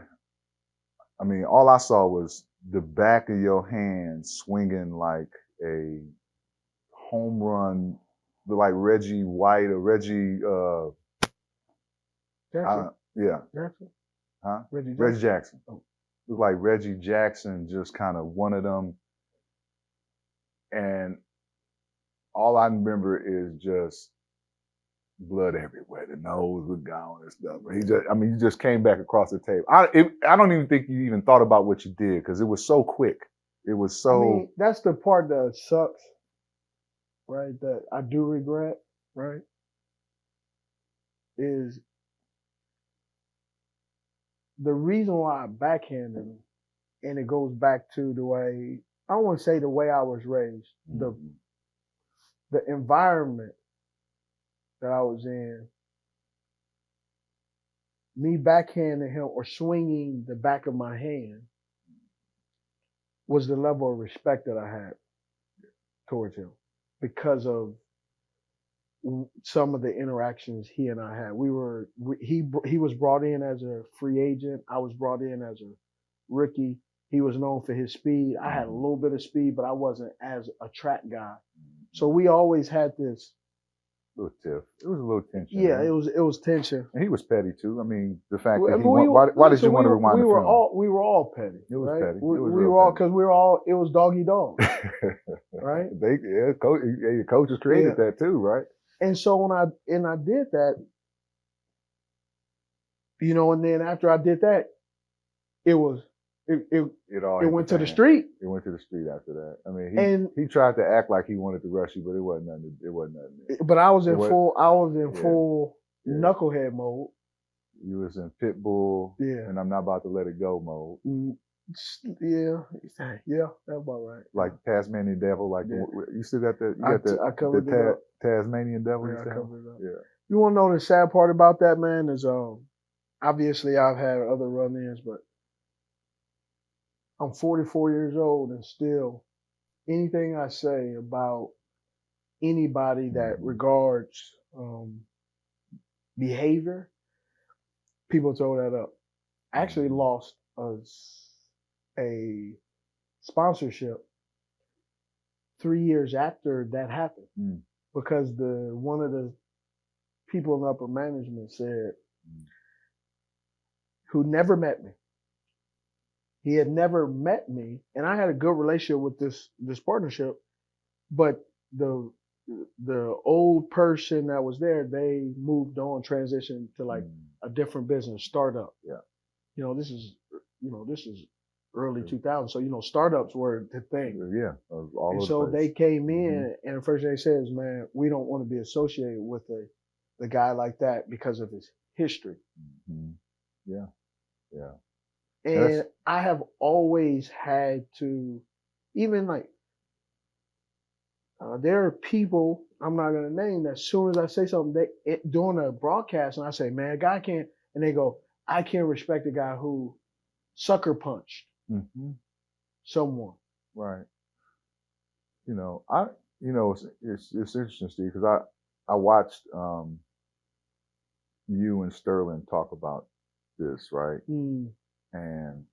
I mean, all I saw was the back of your hand swinging like a home run, like Reggie White or Reggie. Jackson. Jackson. Huh? Reggie Jackson. Oh. It was like Reggie Jackson, just kind of one of them. And all I remember is just blood everywhere. The nose was gone and stuff. You just came back across the table. I don't even think you even thought about what you did because it was so quick. It was so. I mean, that's the part that sucks, right? That I do regret, right? Is the reason why I backhanded him, and it goes back to the way, I don't want to say the way I was raised, the environment that I was in, me backhanding him or swinging the back of my hand was the level of respect that I had towards him because of some of the interactions he and I had. He was brought in as a free agent. I was brought in as a rookie. He was known for his speed. I had a little bit of speed, but I wasn't as a track guy. So we always had this little tiff. It was a little tension. Yeah, it was tension. And he was petty too. I mean, the fact that why did you want to rewind the film? We were all petty. It was right? petty. We were all because we were all. It was doggy dog, right? Your coaches created that too, right? And so when I did that, and then after I did that, it was It all it hit went the to the fan. street. It went to the street after that. I mean, And he tried to act like he wanted to rush you, but it wasn't nothing. It wasn't nothing. but I was in was- full Yeah. knucklehead mode. You was in pit bull, Yeah. and I'm not about to let it go mode. Yeah, that's about right. Like Tasmanian Devil, like Yeah. you still got the I covered it up. Tasmanian Devil. Yeah, you I said? covered it up. Yeah. You want to know the sad part about that, man? Is obviously I've had other run-ins, but I'm 44 years old and still anything I say about anybody that regards behavior, people throw that up. I actually lost a sponsorship 3 years after that happened because one of the people in upper management said, who never met me. He had never met me, and I had a good relationship with this partnership, but the old person that was there, they moved on, transitioned to like a different business, startup. Yeah. This is early 2000s, so startups were the thing. Yeah. All And over so the place. they came in, and the first thing they said is, "Man, we don't want to be associated with the guy like that because of his history." Yeah. Yeah. And I have always had to, even like, there are people I'm not gonna name that as soon as I say something, during a broadcast, and I say, "Man, a guy can't," and they go, "I can't respect a guy who sucker punched someone." Right. It's interesting, Steve, because I watched you and Sterling talk about this, right? And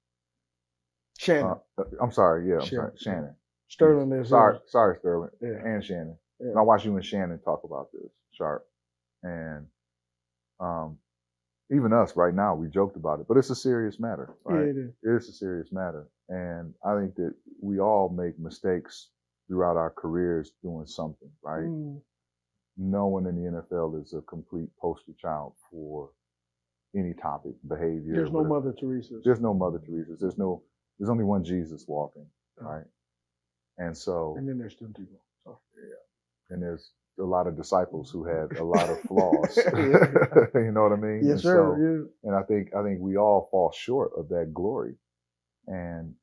Shannon. I'm sorry, yeah, Shannon. Shannon. Sterling is sorry, Sterling, Yeah. and Shannon. Yeah. And I watched you and Shannon talk about this, Sharp, and even us right now, we joked about it, but it's a serious matter, right? Yeah, it is. It is a serious matter, and I think that we all make mistakes throughout our careers doing something, right? No one in the NFL is a complete poster child for any topic, behavior. There's no whatever. Mother Teresa. There's no Mother Teresa. There's only one Jesus walking, right? And so, And then there's two people. So. Yeah. And there's a lot of disciples who had a lot of flaws. You know what I mean? Yes, and sir. So, yeah. And I think we all fall short of that glory. And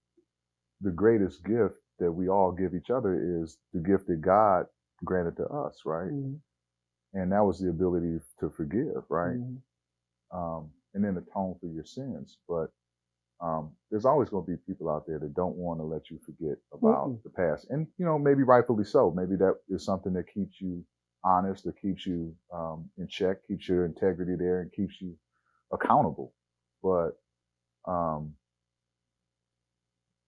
the greatest gift that we all give each other is the gift that God granted to us, right? And that was the ability to forgive, right? And then atone for your sins. But there's always going to be people out there that don't want to let you forget about the past. And, maybe rightfully so. Maybe that is something that keeps you honest or keeps you in check, keeps your integrity there, and keeps you accountable. But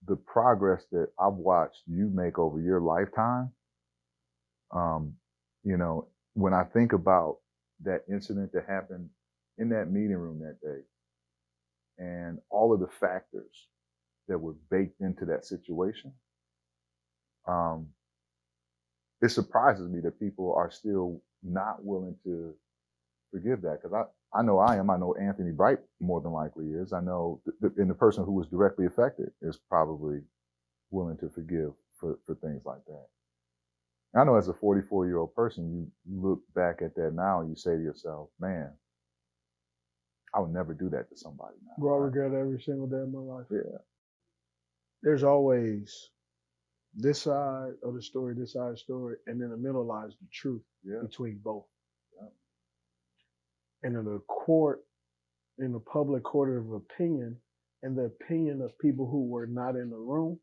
the progress that I've watched you make over your lifetime, when I think about that incident that happened in that meeting room that day and all of the factors that were baked into that situation, it surprises me that people are still not willing to forgive that. Because I know I am. I know Anthony Bright more than likely is. I know and the person who was directly affected is probably willing to forgive for things like that. And I know as a 44-year-old person, you look back at that now and you say to yourself, man, I would never do that to somebody now. Bro, I regret every single day of my life. Yeah. There's always this side of the story, this side of the story, and in the middle lies the truth between both. Yeah. And in the public court of opinion, and the opinion of people who were not in the room,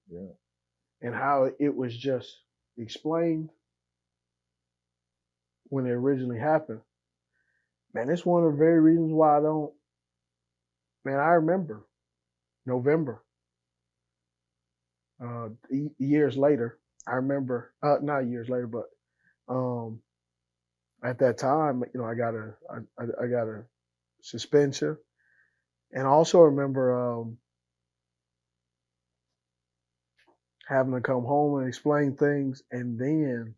and how it was just explained when it originally happened. Man, it's one of the very reasons why I don't. Man, I remember November. Years later, I remember not years later, but at that time, I got a suspension, and I also remember having to come home and explain things, and then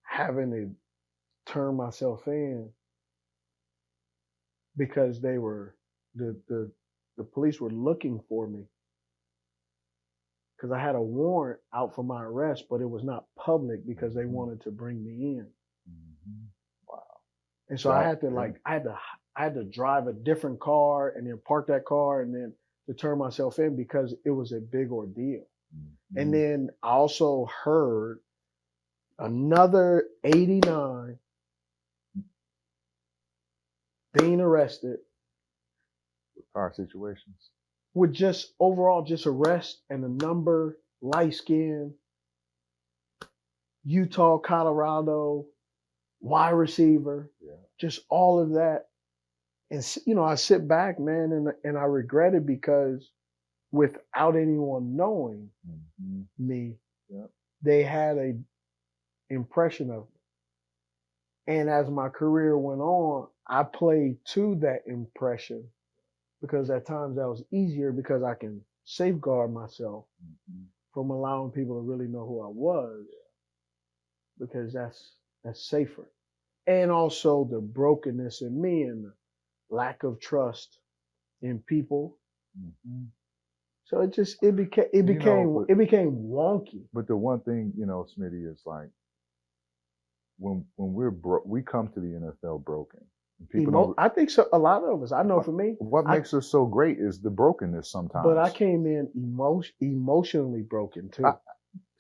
having to turn myself in because they were the the police were looking for me because I had a warrant out for my arrest, but it was not public because they wanted to bring me in. Mm-hmm. Wow. And so I had to I had to drive a different car and then park that car and then to turn myself in because it was a big ordeal. Mm-hmm. And then I also heard another 89 being arrested Car situations. with just overall just arrest and the number, light skin, Utah, Colorado, wide receiver, just all of that. And I sit back, man, and I regret it because without anyone knowing me, they had a impression of me. And as my career went on, I played to that impression because at times that was easier because I can safeguard myself from allowing people to really know who I was because that's safer. And also the brokenness in me and the lack of trust in people. So it became wonky. But the one thing, Smitty, is like when we come to the NFL broken. I think so. A lot of us. I know for me. What makes us so great is the brokenness sometimes. But I came in emotionally broken too.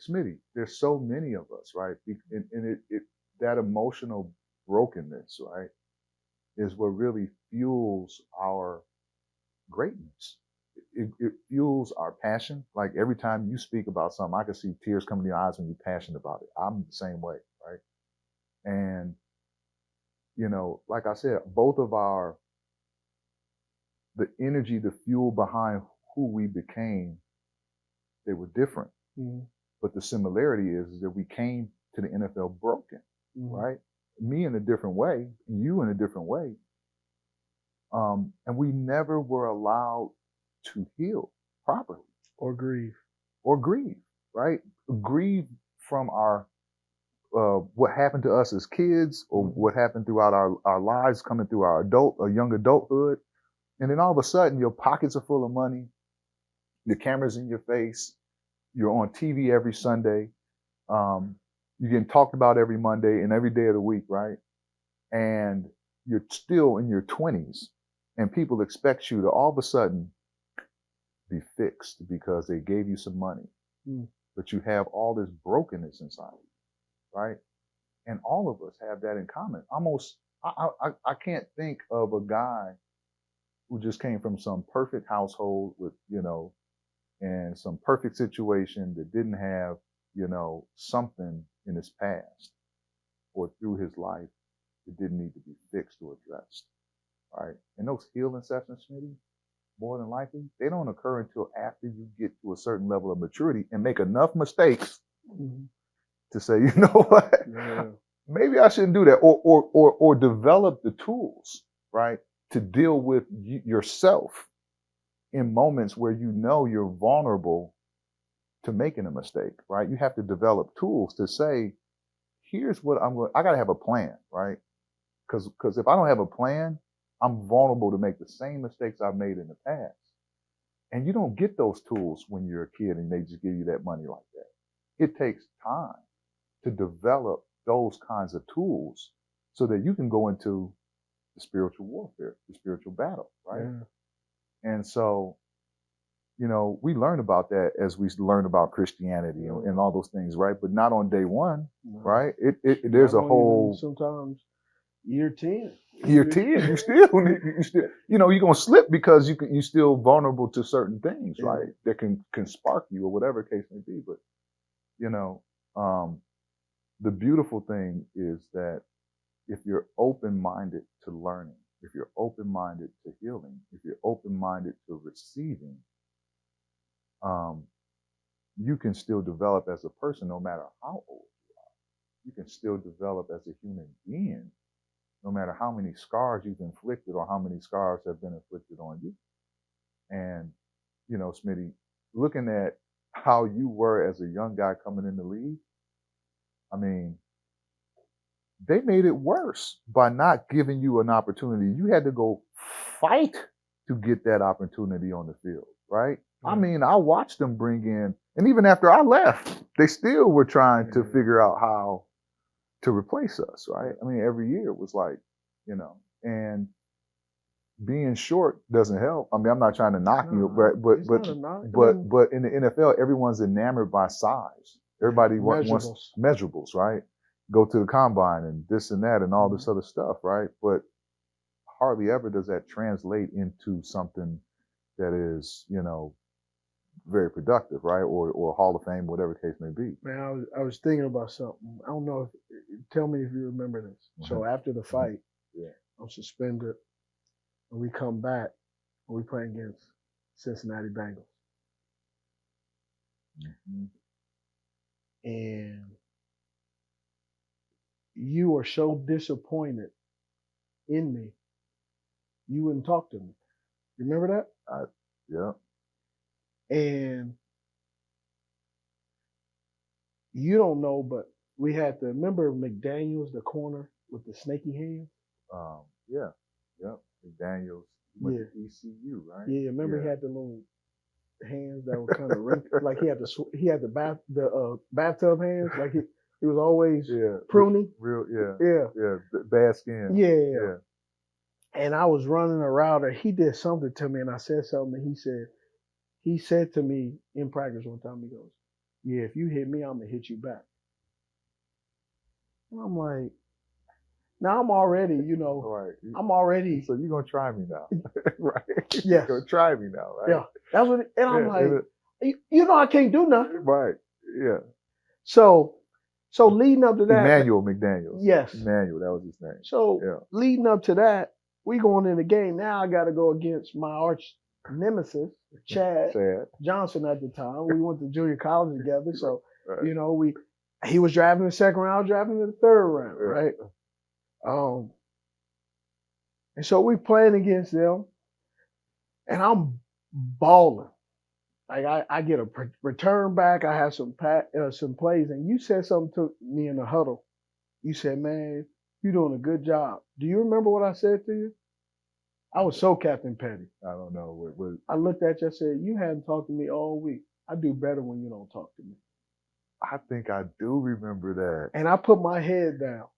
Smitty, there's so many of us, right? And that emotional brokenness, right, is what really fuels our greatness. It fuels our passion. Like every time you speak about something, I can see tears coming to your eyes when you're passionate about it. I'm the same way, right? And, like I said, both of the energy, the fuel behind who we became, they were different. Mm-hmm. But the similarity is that we came to the NFL broken, right? Me in a different way, you in a different way. And we never were allowed to heal properly. Or grieve, right? Grieve from our what happened to us as kids or what happened throughout our lives coming through our young adulthood. And then all of a sudden your pockets are full of money, the camera's in your face, you're on TV every Sunday, you're getting talked about every Monday and every day of the week, right? And you're still in your 20s and people expect you to all of a sudden be fixed because they gave you some money. But you have all this brokenness inside of you, right? And all of us have that in common. I can't think of a guy who just came from some perfect household with, and some perfect situation that didn't have, something in his past or through his life that didn't need to be fixed or addressed, right? And those healing sessions, Smitty, more than likely, they don't occur until after you get to a certain level of maturity and make enough mistakes to say, you know what, maybe I shouldn't do that, or develop the tools, right, to deal with yourself in moments where you're vulnerable to making a mistake, right? You have to develop tools to say, here's what I got to have a plan, right? Because if I don't have a plan, I'm vulnerable to make the same mistakes I've made in the past. And you don't get those tools when you're a kid and they just give you that money like that. It takes time to develop those kinds of tools so that you can go into the spiritual warfare, the spiritual battle, right? Yeah. And so, we learn about that as we learn about Christianity and all those things, right? But not on day one, right? There's a whole... Sometimes year 10. Year 10, you still, you're going to slip because you're still vulnerable to certain things, right? That can spark you or whatever case may be. But, the beautiful thing is that if you're open-minded to learning, if you're open-minded to healing, if you're open-minded to receiving, you can still develop as a person no matter how old you are. You can still develop as a human being no matter how many scars you've inflicted or how many scars have been inflicted on you. And, Smitty, looking at how you were as a young guy coming in the league, I mean, they made it worse by not giving you an opportunity. You had to go fight to get that opportunity on the field, right? I mean, I watched them bring in, and even after I left, they still were trying to figure out how to replace us, right? I mean, every year it was like, and being short doesn't help. I mean, I'm not trying to knock you, but in the NFL, everyone's enamored by size. Everybody wants measurables, right? Go to the combine and this and that and all this other stuff, right? But hardly ever does that translate into something that is, very productive, right? Or Hall of Fame, whatever the case may be. Man, I was thinking about something. I don't know tell me if you remember this. So after the fight, I'm suspended, and we come back, and we play against Cincinnati Bengals. And you were so disappointed in me, you wouldn't talk to me. You remember that? Yeah. And you don't know, but we had to remember McDaniels, the corner with the snaky hands. Yeah. McDaniels went to ECU, right? Yeah, remember he had the little hands that were kind of wrinkled, like he had the bathtub hands, like he was always pruning. Bad skin. Yeah. And I was running around, and he did something to me, and I said something, and he said to me in practice one time, he goes, "Yeah, if you hit me, I'm gonna hit you back." And I'm like, now I'm already, right. I'm already. So you're gonna try me now, right? Yes. You're gonna try me now, right? Yeah, that's what. And I'm like, I can't do nothing. Right. Yeah. So leading up to that, Emmanuel McDaniels. Yes. Emmanuel, that was his name. So leading up to that, we going in the game. Now I got to go against my arch nemesis, Chad Johnson at the time. We went to junior college together. So, he was drafting the second round, I was drafting in the third round, right? And so we playing against them, and I'm balling. Like I get a return back. I have some plays, and you said something to me in the huddle. You said, "Man, you're doing a good job." Do you remember what I said to you? I was so Captain Petty. I don't know. I looked at you and said, "You hadn't talked to me all week. I do better when you don't talk to me." I think I do remember that. And I put my head down.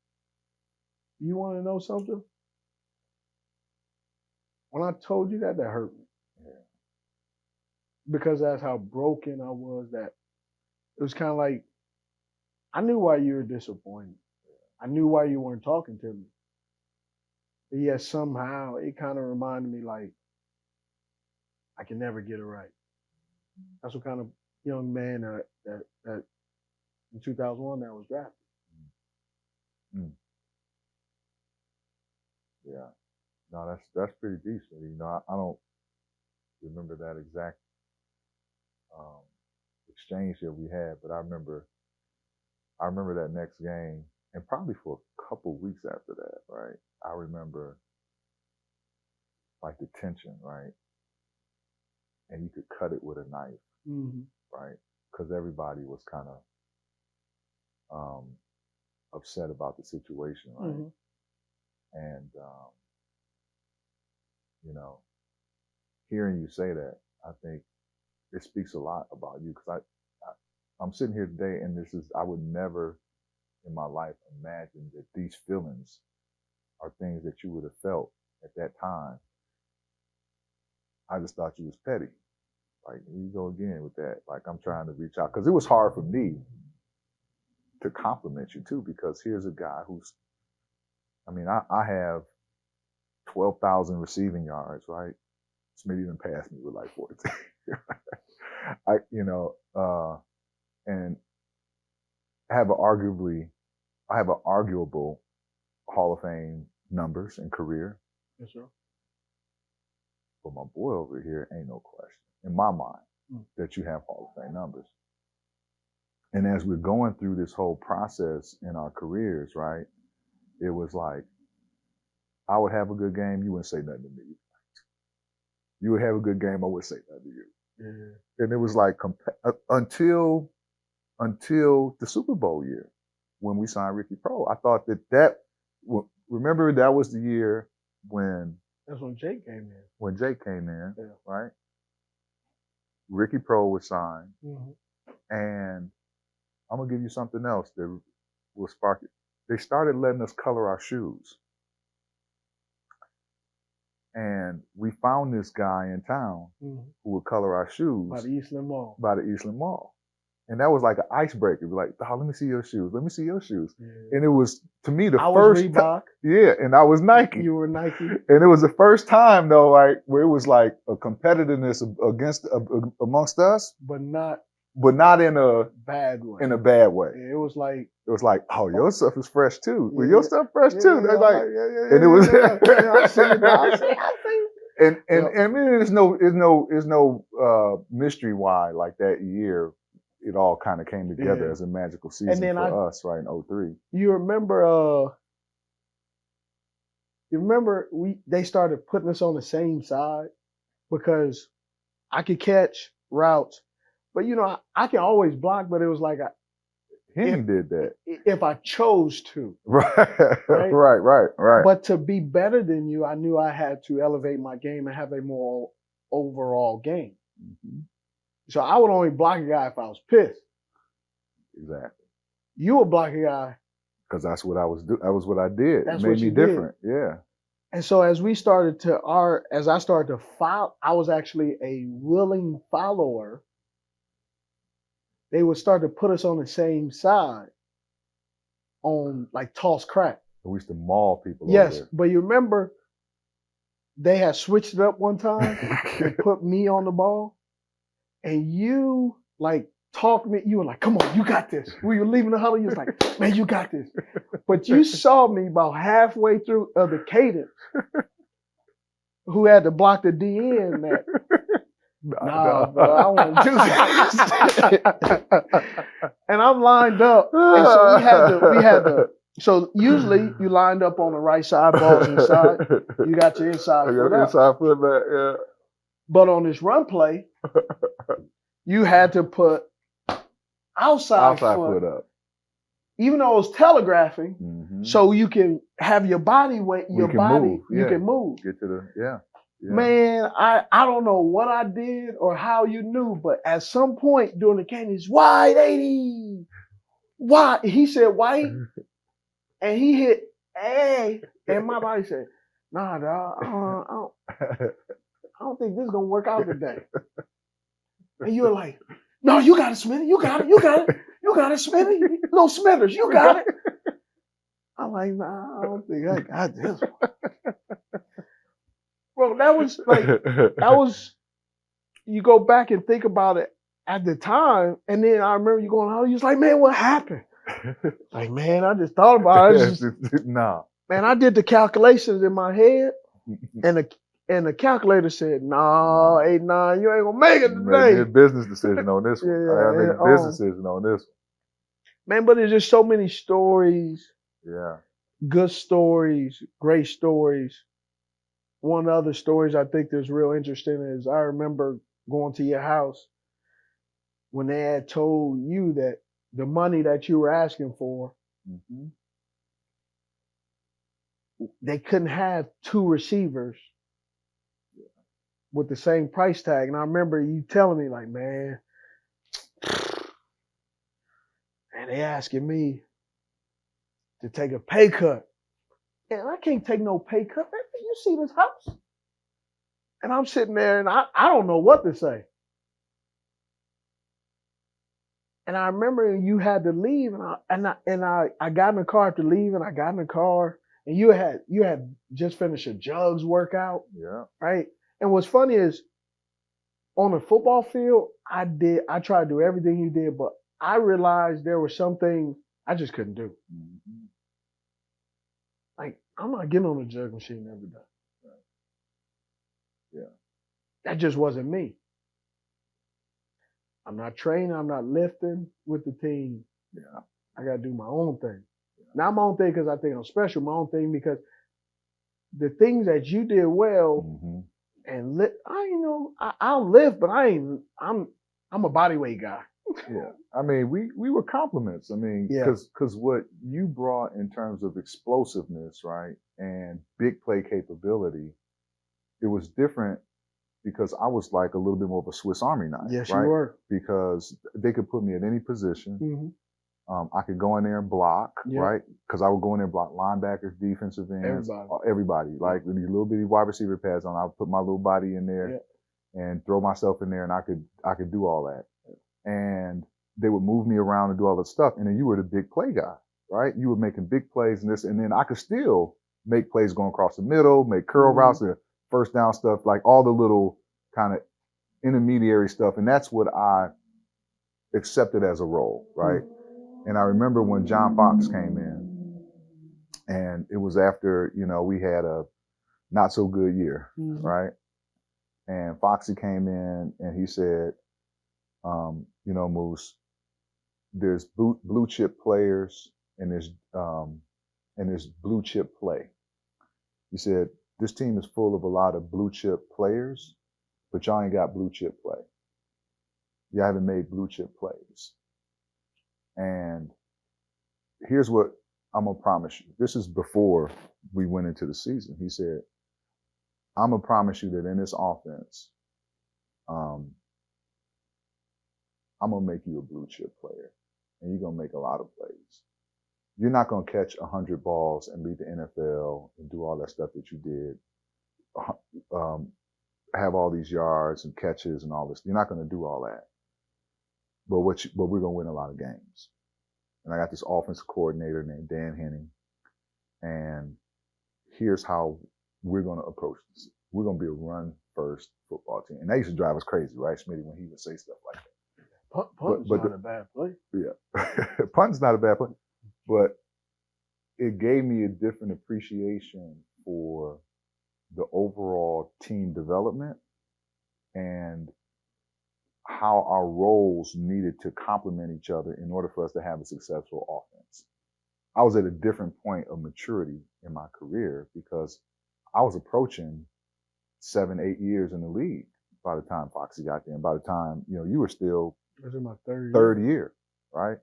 You want to know something? When I told you that hurt me. Because that's how broken I was. That it was kind of like, I knew why you were disappointed. I knew why you weren't talking to me. But yet somehow it kind of reminded me like, I can never get it right. That's what kind of young man that in 2001 that was drafted. Yeah. No, that's pretty decent. I don't remember that exact exchange that we had, but I remember that next game, and probably for a couple weeks after that, right? I remember like the tension, right? And you could cut it with a knife, right? Because everybody was kind of upset about the situation, right? And hearing you say that, I think it speaks a lot about you, because I'm sitting here today, and I would never in my life imagine that these feelings are things that you would have felt at that time. I just thought you was petty. Like, here you go again with that. Like, I'm trying to reach out, because it was hard for me to compliment you too, because here's a guy who's, I have 12,000 receiving yards, right? Smitty done passed me with like 14. And I have an arguable Hall of Fame numbers and career. Yes, sir. But my boy over here, ain't no question in my mind that you have Hall of Fame numbers. And as we're going through this whole process in our careers, right, it was like, I would have a good game, you wouldn't say nothing to me. You would have a good game, I wouldn't say nothing to you. Yeah. And it was like until the Super Bowl year when we signed Ricky Pro. I thought remember that was the year when That's when Jake came in. When Jake came in, Yeah. right? Ricky Pro was signed, Mm-hmm. and I'm gonna give you something else that will spark it. They started letting us color our shoes, and we found this guy in town Mm-hmm. who would color our shoes By the Eastland Mall. by the Eastland Mall. And that was like an icebreaker. Be like, oh, let me see your shoes. Let me see your shoes. Yeah. And it was, to me, the I first was Reebok. yeah, and I was Nike. You were Nike. And it was the first time though, like where it was like a competitiveness against amongst us, But not in a bad way. in a bad way. Yeah, it was like, Oh, your stuff is fresh too. Well, Yeah, your yeah. stuff fresh too. yeah, They're yeah, like, yeah, and it was. I see it now. I see. And Yep. I mean, there's no mystery why like that year it all kind of came together Yeah. as a magical season then for us, right, in 03. You remember? They started putting us on the same side because I could catch routes, but I can always block. But it was like Henny did that. if I chose to. Right. Right? Right. But to be better than you, I knew I had to elevate my game and have a more overall game. Mm-hmm. So I would only block a guy if I was pissed. Exactly. You would block a guy. Because that's what I was doing. That was what I did. That's it made what me you did. different. Yeah. And so as I started to follow, I was actually a willing follower. They would start to put us on the same side on like toss crack. We used to maul people. Yes, over but you remember they had switched it up one time and put me on the ball, and you like talked me. You were like, "Come on, you got this." When you were leaving the huddle, you was like, "Man, you got this." But you saw me about halfway through of the cadence, who had to block the DN that. Nah, bro, I want to do that. And I'm lined up, and so we had to. So usually you lined up on the right side, balls inside. You got your inside foot up. Inside foot back, yeah. But on this run play, you had to put outside foot up. Even though it was telegraphing, Mm-hmm. so you can have your body weight, You can move. Get to the Yeah. Man, I don't know what I did or how you knew, but at some point during the game, it's wide 80. Why? He said white, and he hit A, and my body said, "Nah, dog, I don't think this is gonna work out today." And you were like, "No, you got it, Smitty. You got it. You got it. You got it, Smitty. Little Smithers, you got it." I'm like, "Nah, I don't think I got this one." Bro, that was, you go back and think about it at the time, and then I remember you going, "Oh," you was like, "Man, what happened?" Like, "Man, I just thought about it." Nah. Man, I did the calculations in my head, and the calculator said, "Nah, 8-9, you ain't gonna make it today." Made a business decision on this one. Yeah, I gotta make a business decision on this Man, but there's just so many stories, one. Yeah. good stories, great stories. One of the other stories I think that's real interesting is I remember going to your house when they had told you that the money that you were asking for, Mm-hmm. they couldn't have two receivers with the same price tag. And I remember you telling me like, man, they asking me to take a pay cut. And I can't take no pay cut. Man, you see this house? And I'm sitting there and I don't know what to say. And I remember you had to leave, and I got in the car to leave, and I got in the car, and you had just finished a jugs workout. Yeah. Right? And what's funny is on the football field, I tried to do everything you did, but I realized there were some things I just couldn't do. Mm-hmm. Like, I'm not getting on a jug machine every day. Yeah. That just wasn't me. I'm not training. I'm not lifting with the team. Yeah. I got to do my own thing. Not my own thing because I think I'm special. My own thing because the things that you did well, Mm-hmm. and I'll lift, but I'm a body weight guy. Yeah. I mean, we were compliments. I mean, because what you brought in terms of explosiveness, right, and big play capability, it was different because I was like a little bit more of a Swiss Army knife. Yes, right? you were. Because they could put me at any position. Mm-hmm. I could go in there and block, Yeah. right? Because I would go in there and block linebackers, defensive ends, Everybody. Like with these little bitty wide receiver pads on, I would put my little body in there and throw myself in there, and I could do all that. And they would move me around and do all that stuff. And then you were the big play guy, right? You were making big plays and this, and then I could still make plays going across the middle, make curl routes, and first down stuff, like all the little kind of intermediary stuff. And that's what I accepted as a role, right? And I remember when John Fox came in, and it was after, we had a not so good year, right? And Foxy came in and he said, Moose, there's blue chip players and there's blue chip play. He said, this team is full of a lot of blue chip players, but y'all ain't got blue chip play. You haven't made blue chip plays. And here's what I'm going to promise you. This is before we went into the season. He said, I'm going to promise you that in this offense, I'm going to make you a blue chip player, and you're going to make a lot of plays. You're not going to catch 100 balls and lead the NFL and do all that stuff that you did, have all these yards and catches and all this. You're not going to do all that. But we're going to win a lot of games. And I got this offensive coordinator named Dan Henning, and here's how we're going to approach this. We're going to be a run-first football team. And that used to drive us crazy, right, Smitty, when he would say stuff like that. Punt's not a bad play. Yeah. Punt's not a bad play. But it gave me a different appreciation for the overall team development and how our roles needed to complement each other in order for us to have a successful offense. I was at a different point of maturity in my career because I was approaching 7-8 years in the league by the time Foxy got there. And by the time, you were still in my third year, right?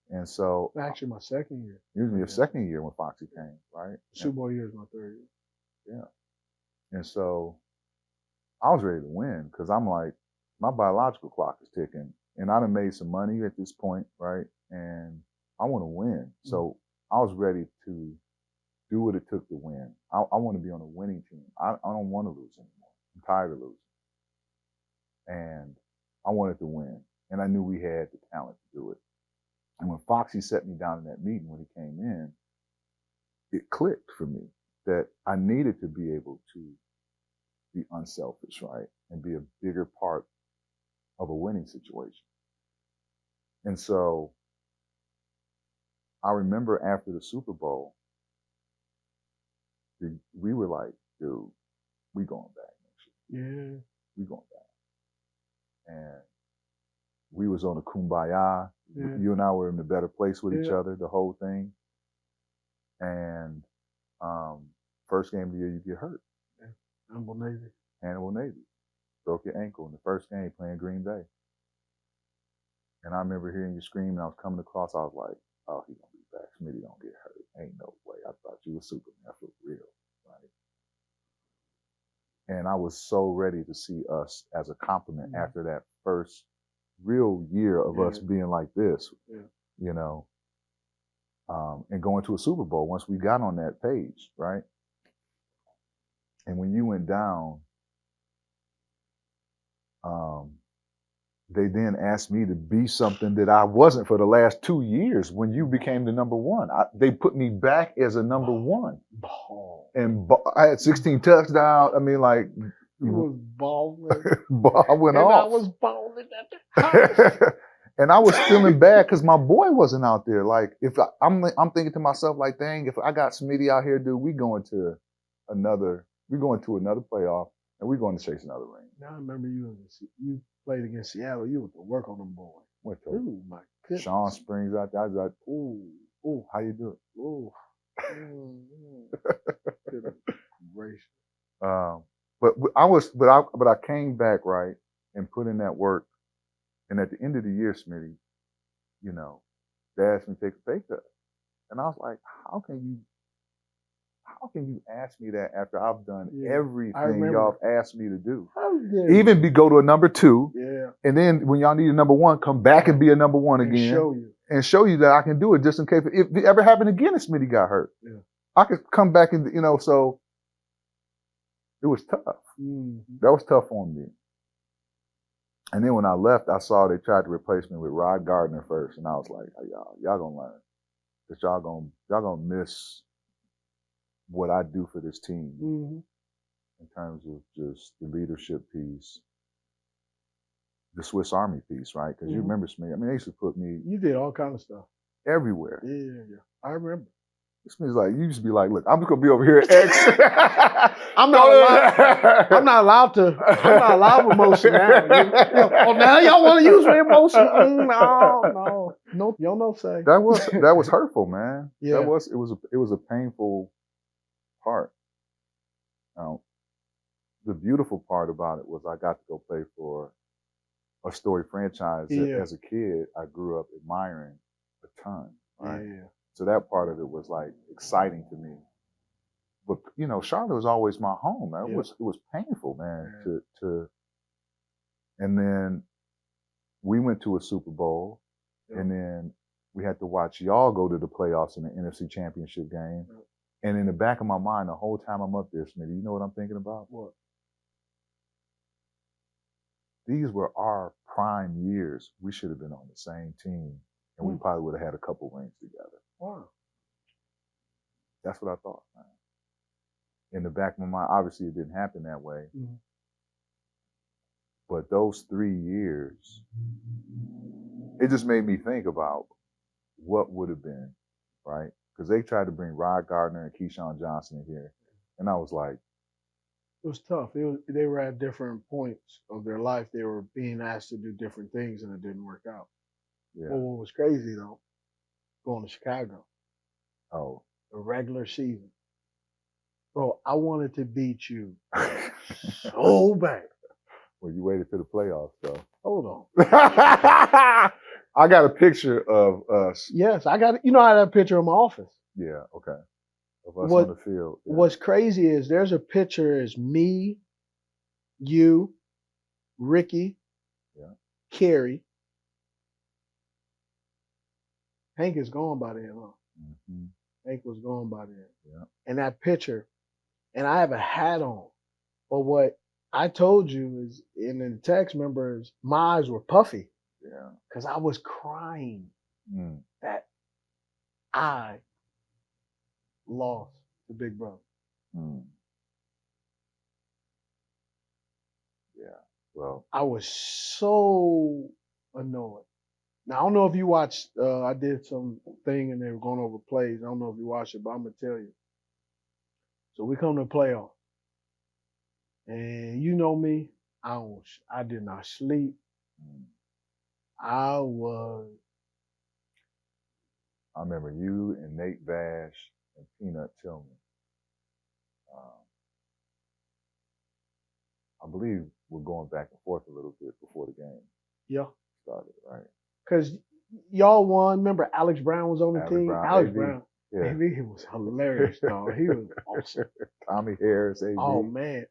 And so actually my second year. It was your second year when Foxy came, right? Super Bowl year is my third year. Yeah. And so I was ready to win because I'm like, my biological clock is ticking, and I done made some money at this point, right? And I want to win. So I was ready to do what it took to win. I want to be on a winning team. I don't want to lose anymore. I'm tired of losing. And I wanted to win. And I knew we had the talent to do it. And when Foxy set me down in that meeting when he came in, it clicked for me that I needed to be able to be unselfish, right? And be a bigger part of a winning situation. And so I remember after the Super Bowl, we were like, dude, we going back next year. Yeah. We going back. And we was on a kumbaya. Yeah. You and I were in a better place with each other, the whole thing. And first game of the year, you get hurt. Yeah. Hannibal Navy. Broke your ankle in the first game playing Green Bay. And I remember hearing you scream, and I was coming across, I was like, oh, he gonna be back. Smitty don't get hurt. Ain't no way. I thought you were Superman for real, right? And I was so ready to see us as a compliment after that first real year of us being like this, and going to a Super Bowl once we got on that page, right? And when you went down, they then asked me to be something that I wasn't for the last 2 years when you became the number one. They put me back as a number one. And I had 16 touchdowns. I mean, like. You was balling. I went off. I was balling at the house. And I was feeling bad because my boy wasn't out there. Like, I'm thinking to myself, like, dang, if I got Smitty out here, dude, we going to another playoff, and we're going to chase another ring. Now I remember you played against Seattle. You were to work on them boys. What the? Ooh, my goodness. Sean Springs out there. I was like, ooh, how you doing? Ooh. Goodness gracious. But I came back, right, and put in that work. And at the end of the year, Smitty, they asked me to take a pay cut. And I was like, how can how can you ask me that after I've done Yeah, I everything remember. y'all have asked me to do? How dare you? Even go to a number 2, Yeah, and then when y'all need a number 1, come back and be a number 1 and again. show you. That I can do it just in case if it ever happened again and Smitty got hurt. Yeah. I could come back and, so it was tough. Mm-hmm. That was tough on me. And then when I left, I saw they tried to replace me with Rod Gardner first, and I was like, hey, y'all gonna learn. That y'all gonna miss what I do for this team in terms of just the leadership piece, the Swiss Army piece, right? Because you remember Smitty. I mean, they used to put me. You did all kind of stuff everywhere. Yeah. I remember. This means like you used to be like, look, I'm just gonna be over here at X. I'm not allowed with Mushin now. Now y'all want to use me Mushin? No, y'all no say. That was hurtful, man. Yeah. It was a painful part. Now, the beautiful part about it was I got to go play for a storied franchise that as a kid I grew up admiring a ton. Right? Yeah. So that part of it was like exciting to me. But Charlotte was always my home. Man. It was painful, man. To and then we went to a Super Bowl, and then we had to watch y'all go to the playoffs in the NFC Championship game. And in the back of my mind, the whole time I'm up there, Smitty, you know what I'm thinking about? What? These were our prime years. We should have been on the same team, and we probably would have had a couple rings together. Wow. That's what I thought, man. In the back of my mind, obviously it didn't happen that way. But those 3 years, it just made me think about what would have been, right? Because they tried to bring Rod Gardner and Keyshawn Johnson in here. And I was like, it was tough. They were at different points of their life. They were being asked to do different things, and it didn't work out. yeah. Well, what was crazy, though, going to Chicago, Oh. the regular season. Bro, I wanted to beat you so bad. Well, you waited to the playoffs, though. Hold on. I got a picture of us. Yes, I got it. You know, I had a picture of my office. Yeah, okay. Of us on the field. Yeah. What's crazy is there's a picture is me, you, Ricky, Kerry. Hank is gone by then, huh? Mm-hmm. Hank was gone by then. Yeah. And that picture, and I have a hat on. But what I told you is, in the text, members, my eyes were puffy. Yeah. Because I was crying that I lost the big brother. Yeah. Well, I was so annoyed. Now, I don't know if you watched, I did some thing and they were going over plays. I don't know if you watched it, but I'm going to tell you. So we come to the playoff. And you know me, I did not sleep. I remember you and Nate Vash and Peanut Tillman. I believe we're going back and forth a little bit before the game started, right? Because y'all won. Remember, Alex Brown was on the team. Alex Brown. Yeah. Baby, he was hilarious, dog. He was awesome. Tommy Harris, AB. Oh man.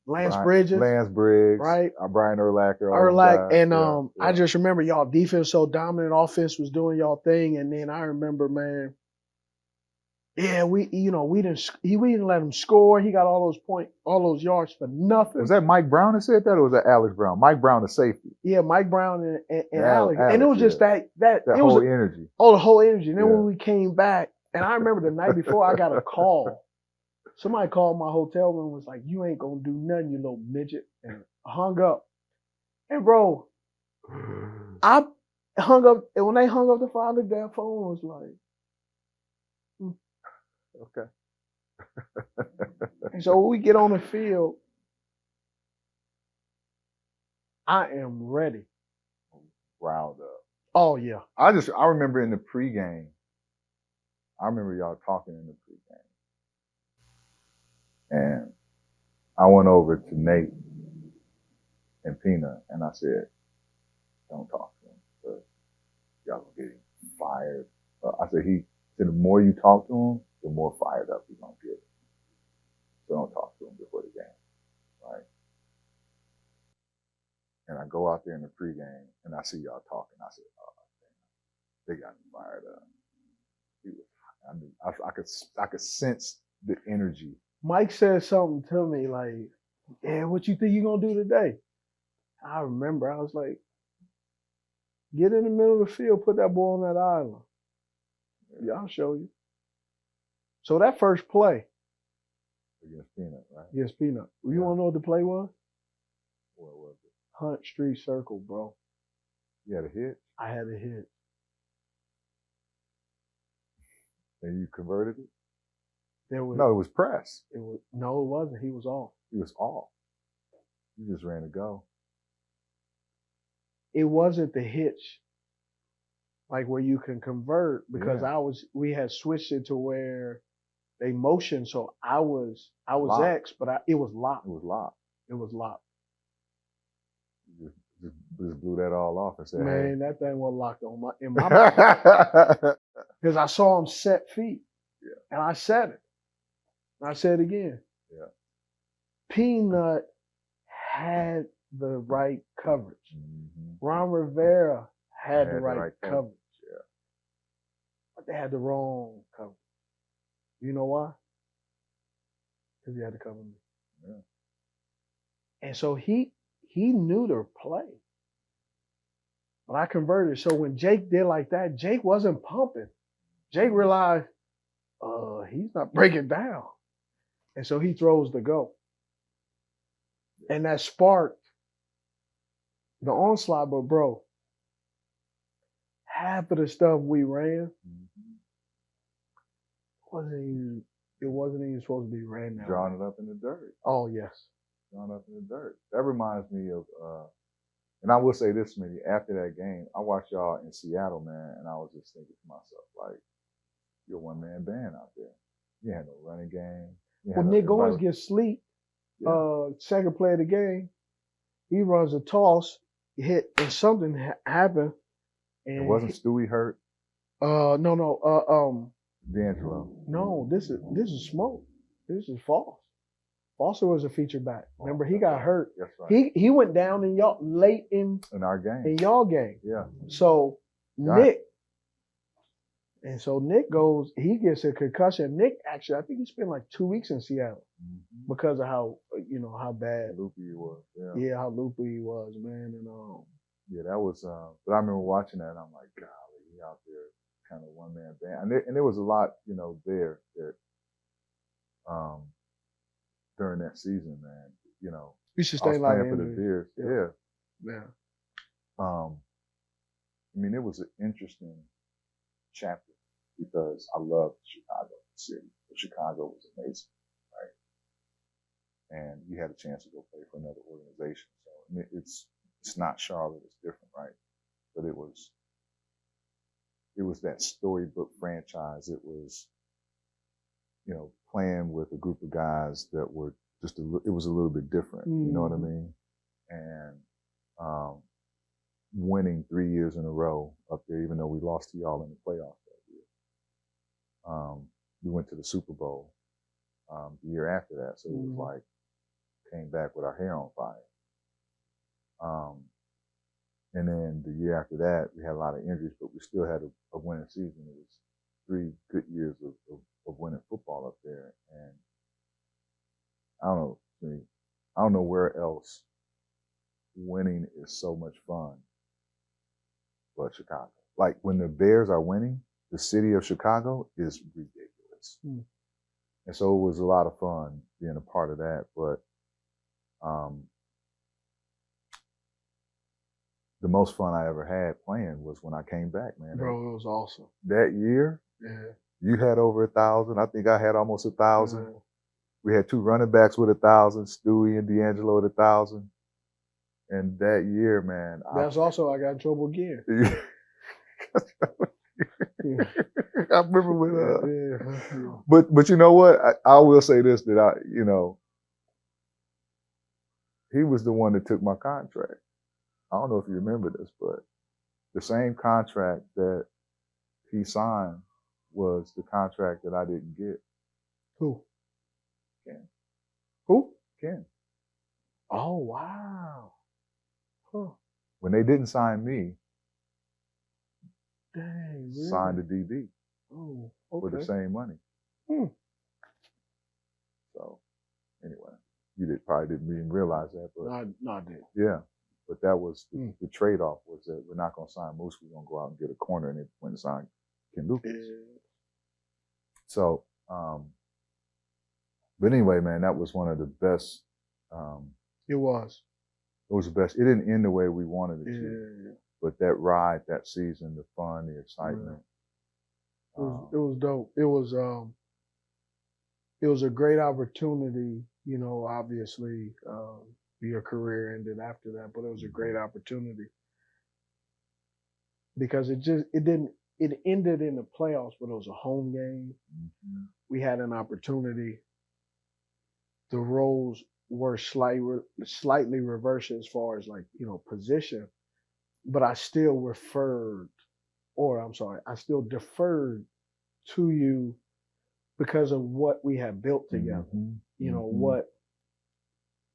Lance Bridges. Lance Briggs. Right. Brian Urlacher. And I just remember y'all defense so dominant, offense was doing y'all thing, and then I remember, man. Yeah, we didn't let him score. He got all those yards for nothing. Was that Mike Brown that said that, or was that Alex Brown? Mike Brown, the safety. Yeah, Mike Brown and Alex. And it was just that whole energy. Oh, the whole energy. And then when we came back, and I remember the night before, I got a call. Somebody called my hotel room, was like, "You ain't gonna do nothing, you little midget," and hung up. And bro, I hung up, and when they hung up the phone, the damn phone was like, okay. And so when we get on the field, I am ready. Riled up. Oh yeah. I remember in the pregame. I remember y'all talking in the pregame. And I went over to Nate and Peanut and I said, "Don't talk to him, because y'all gonna get him fired." I said, the more you talk to him, the more fired up you're gonna get. So don't talk to him before the game, right? And I go out there in the pregame and I see y'all talking. I said, oh, damn, they got me fired up. I could sense the energy. Mike said something to me like, yeah, what you think you gonna do today? I remember, I was like, get in the middle of the field, put that ball on that island. Yeah, I'll show you. So that first play. Against Peanut, right? Yes, Peanut. You want to know what the play was? What was it? Hunt Street Circle, bro. You had a hit? I had a hit. And you converted it? No, it was press. No, it wasn't. He was off. He was off. You just ran to go. It wasn't the hitch, like where you can convert, because we had switched it to where they motioned, so I was locked. X, but it was locked. It was locked. It was locked. You just blew that all off and said, man, hey. that thing wasn't locked in my mind. Because I saw him set feet. Yeah. And I said it. And I said it again. Yeah. Peanut had the right coverage. Mm-hmm. Ron Rivera had the right coverage. Yeah. But they had the wrong coverage. You know why? Because he had to cover me. Yeah. And so he knew the play. But I converted. So when Jake did like that, Jake wasn't pumping. Jake realized, he's not breaking down. And so he throws the go. And that sparked the onslaught. But bro, half of the stuff we ran it wasn't even supposed to be ran that Drawing way. it up in the dirt. Oh, yes. Drawing up in the dirt. That reminds me of, and I will say this, Smitty, after that game, I watched y'all in Seattle, man, and I was just thinking to myself, like, you're a one-man band out there. You had no running game. Well, Nick Owens gets sleep. Yeah. Second play of the game, he runs a toss, hit, and something happened. And wasn't Stewie hurt? No. D'Angelo. No, this is Smoke. This is Foss. Foster was a feature back. Remember, he got hurt. That's right. He went down in y'all late in our game. In y'all game. Yeah. So Nick goes, he gets a concussion. Nick actually, I think he spent like 2 weeks in Seattle because of how bad loopy he was. Yeah, how loopy he was, man. And yeah, that was. But I remember watching that, and I'm like, golly, he out there, kind of one man band, and there was a lot, there that, during that season, man, you should stay like for the Bears. Yeah. I mean, it was an interesting chapter because I loved Chicago city. Chicago was amazing, right? And you had a chance to go play for another organization. So I mean, it's not Charlotte, it's different, right? But it was that storybook franchise. It was, playing with a group of guys that were it was a little bit different. You know what I mean? And winning 3 years in a row up there, even though we lost to y'all in the playoffs that year. We went to the Super Bowl the year after that, so it was like came back with our hair on fire. And then the year after that, we had a lot of injuries, but we still had a winning season. It was 3 good years of winning football up there. And I don't know where else winning is so much fun but Chicago. Like when the Bears are winning, the city of Chicago is ridiculous. And so it was a lot of fun being a part of that. But the most fun I ever had playing was when I came back, man. Bro, it was awesome. That year, you had over 1,000. I think I had almost 1,000. We had 2 running backs with 1,000, Stewie and D'Angelo with 1,000. And that year, man. That's also I got in trouble again. I remember when. But you know what? I will say this, that he was the one that took my contract. I don't know if you remember this, but the same contract that he signed was the contract that I didn't get. Who? Ken. Who? Ken. Oh, wow. Huh. When they didn't sign me, Dang, really? signed the DB Oh, for the okay. same money. So anyway, you probably didn't even realize that, but No, I did. yeah. But that was the trade-off, was that we're not going to sign Moose. We're going to go out and get a corner, and they went and sign Ken Lucas. Yeah. So, but anyway, man, that was one of the best. It was. It was the best. It didn't end the way we wanted it to, Yeah. but that ride, that season, the fun, the excitement. It was dope. It was a great opportunity, you know, obviously, your career ended after that, but it was a great opportunity because it ended in the playoffs, but it was a home game. Mm-hmm. We had an opportunity. The roles were slightly reversed as far as, like, you know, position, but I still deferred to you because of what we have built together. Mm-hmm. You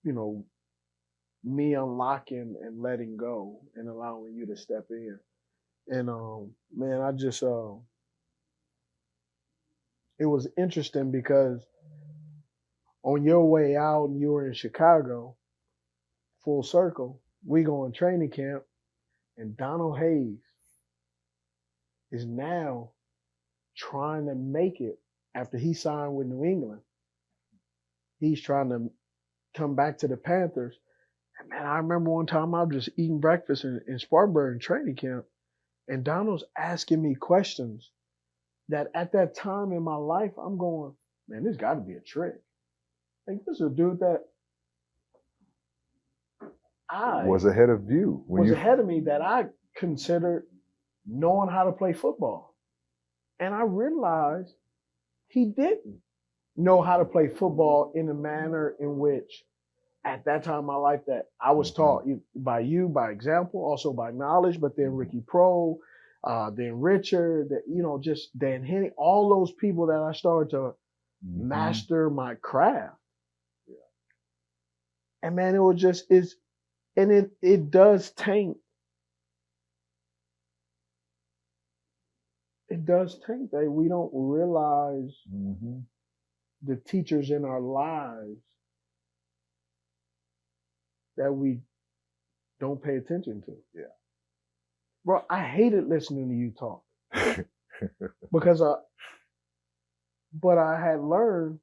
know, me unlocking and letting go and allowing you to step in. And man, I just it was interesting because on your way out, and you were in Chicago, full circle, we go in training camp, and Donald Hayes is now trying to make it after he signed with New England. He's trying to come back to the Panthers. And man, I remember one time I was just eating breakfast in Spartanburg in training camp, and Donald's asking me questions that at that time in my life, I'm going, man, this got to be a trick. Like, this is a dude that was ahead of you. Ahead of me, that I considered knowing how to play football. And I realized he didn't know how to play football in a manner in which, at that time in my life, that I was taught by you, by example, also by knowledge, but then Ricky Pro, then Richard, you know, just Dan Henny, all those people that I started to master my craft. Yeah. And man, it was just, it does taint. It does taint that we don't realize the teachers in our lives that we don't pay attention to. Yeah. Bro, I hated listening to you talk. Because but I had learned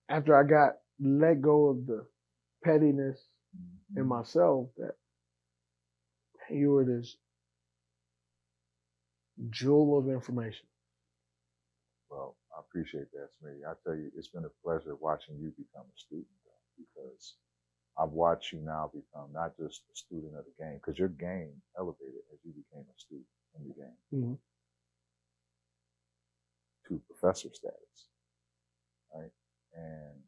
after I got let go of the pettiness in myself that you were this jewel of information. Well, I appreciate that, Smitty. I tell you, it's been a pleasure watching you become a student, though, because I've watched you now become not just a student of the game, because your game elevated as you became a student in the game to professor status, right? And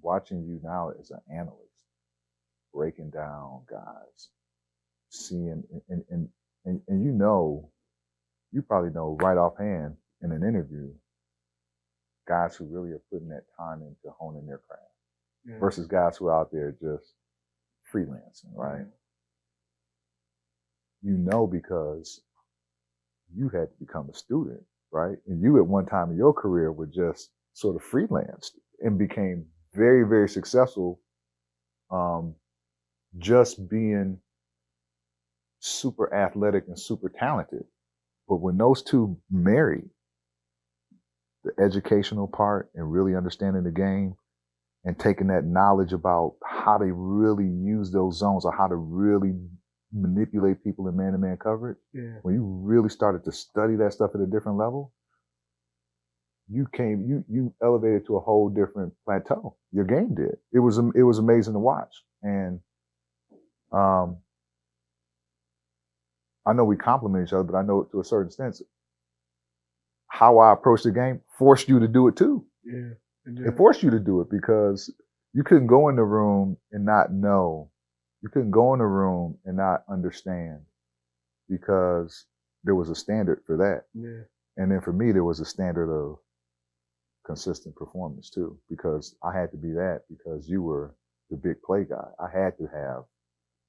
watching you now as an analyst, breaking down guys, seeing, and you know, you probably know right offhand in an interview, guys who really are putting that time into honing their craft versus guys who are out there just freelancing, right? You know, because you had to become a student, right? And you at one time in your career were just sort of freelanced and became very, very successful just being super athletic and super talented. But when those two marry, the educational part and really understanding the game and taking that knowledge about how they really use those zones or how to really manipulate people in man-to-man coverage, when you really started to study that stuff at a different level, you elevated to a whole different plateau. Your game did. It was amazing to watch. And I know we compliment each other, but I know to a certain extent, how I approached the game forced you to do it too. Yeah. It forced you to do it because you couldn't go in the room and not know. You couldn't go in the room and not understand because there was a standard for that. Yeah. And then for me, there was a standard of consistent performance too, because I had to be that because you were the big play guy. I had to have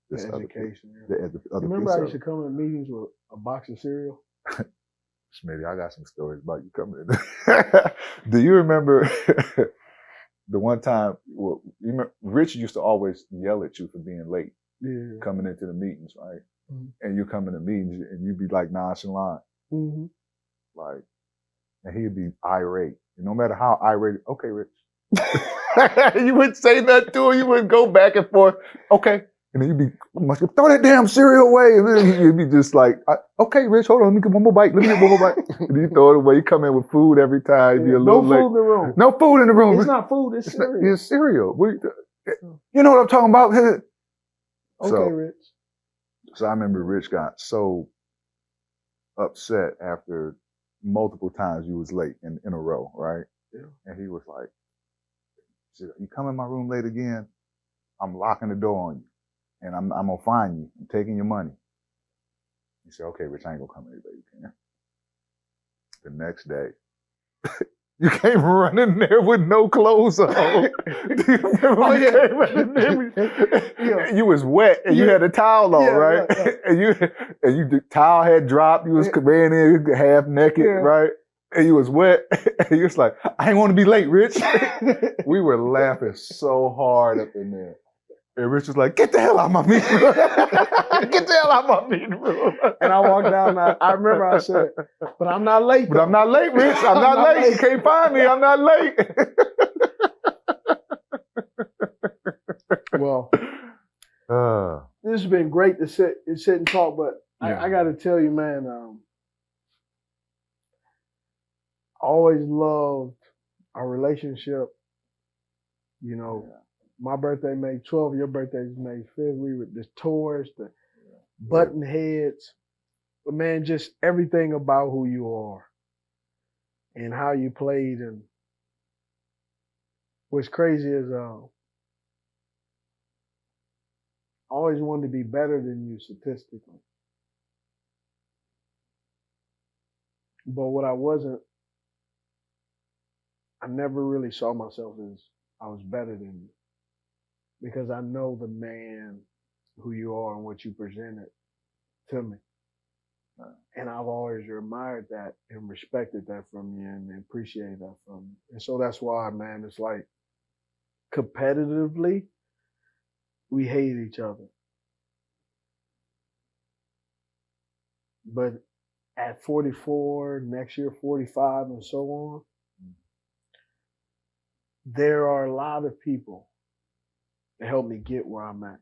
this The other education. piece, the other Remember, I piece used to come to meetings with a box of cereal. Smitty, I got some stories about you coming in. Do you remember the one time? Well, you remember, Rich used to always yell at you for being late, coming into the meetings, right? Mm-hmm. And you come into meetings and you'd be like nonchalant, like, and he'd be irate. And no matter how irate, okay, Rich. You wouldn't say that to him. You wouldn't go back and forth. Okay. And then you'd be, throw that damn cereal away. And then you'd be just like, okay, Rich, hold on. Let me get one more bite. Let me get one more bite. And you throw it away. You come in with food every time. You'd be a little late. No food in the room. No food in the room. It's not food. It's cereal. It's cereal. You know what I'm talking about? Okay, Rich. So I remember Rich got so upset after multiple times you was late in a row, right? Yeah. And he was like, you come in my room late again, I'm locking the door on you. And I'm gonna fine you. I'm taking your money. He said, okay, Rich, I ain't gonna come in late again. The next day, you came running there with no clothes on. Do you remember when you came running there? You was wet and you had a towel on, right? Yeah. And the towel had dropped. You was ran in half naked, right? And you was wet. And you was like, I ain't want to be late, Rich. We were laughing so hard up in there. And Rich was like, get the hell out of my meeting room. Get the hell out of my meeting room. And I walked down. I remember I said, but I'm not late. But I'm not late, Rich. I'm not late. You can't find me. I'm not late. Well, this has been great to sit and talk, but I got to tell you, man, I always loved our relationship. You know, my birthday May 12th, your birthday is May 5th. We were the tours, the button heads. But man, just everything about who you are and how you played. And what's crazy is I always wanted to be better than you statistically. But what I wasn't, I never really saw myself as I was better than you. Because I know the man who you are and what you presented to me. And I've always admired that and respected that from you and appreciated that from you. And so that's why, man, it's like competitively, we hate each other. But at 44, next year 45, and so on, there are a lot of people that helped me get where I'm at.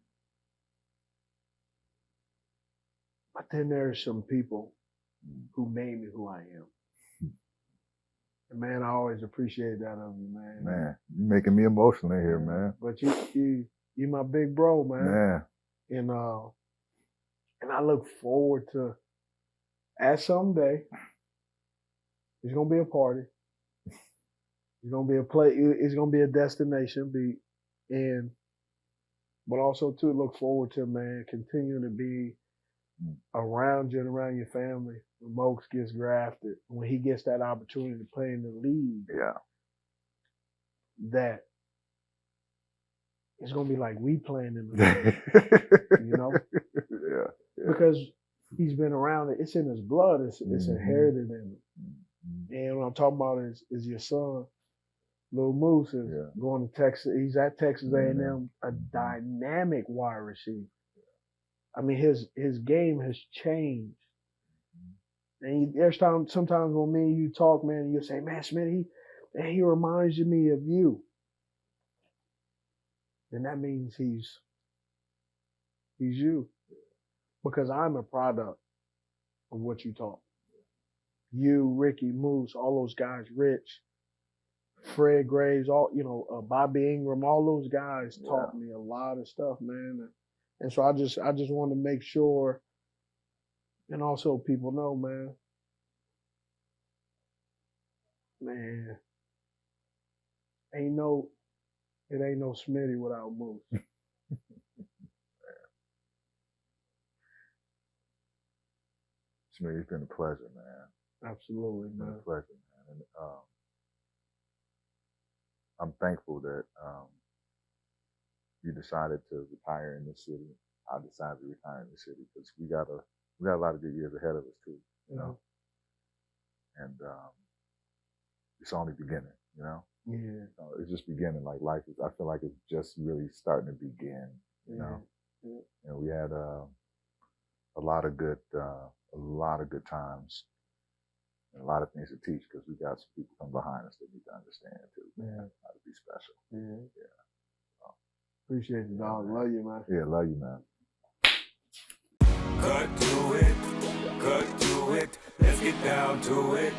But then there are some people who made me who I am. And man, I always appreciate that of you, man. Man, you're making me emotional in here, man. But you my big bro, man. And I look forward to, at someday, it's gonna be a party. It's gonna be a play. It's gonna be a destination. But also to look forward to, man, continuing to be around you and around your family. When Mokes gets drafted, when he gets that opportunity to play in the league, that it's gonna be like we playing in the league, you know? Because he's been around it. It's in his blood. It's inherited in him. And what I'm talking about is your son, Lil Moose, is going to Texas. He's at Texas A&M, a dynamic wide receiver. I mean, his game has changed. And sometimes when me and you talk, man, you say, man, Smitty, he reminds me of you. And that means he's you. Because I'm a product of what you taught. You, Ricky, Moose, all those guys, Rich, Fred Graves, Bobby Ingram, all those guys taught me a lot of stuff, man. And so I just want to make sure, and also people know, man, it ain't no Smitty without Moose. Smitty, it's been a pleasure, man. Absolutely, It's been man. a pleasure, man. And I'm thankful that you decided to retire in this city. I decided to retire in the city because we got a lot of good years ahead of us too, you know. And it's only beginning, you know. Yeah. It's just beginning. Like life is, I feel like it's just really starting to begin, you know. Yeah. And we had a lot of good times and a lot of things to teach because we got some people come behind us that need to understand too, man, how to be special. Yeah. Yeah. So, appreciate you, dog. Love you, man. Yeah, love you, man. Cut to it, let's get down to it.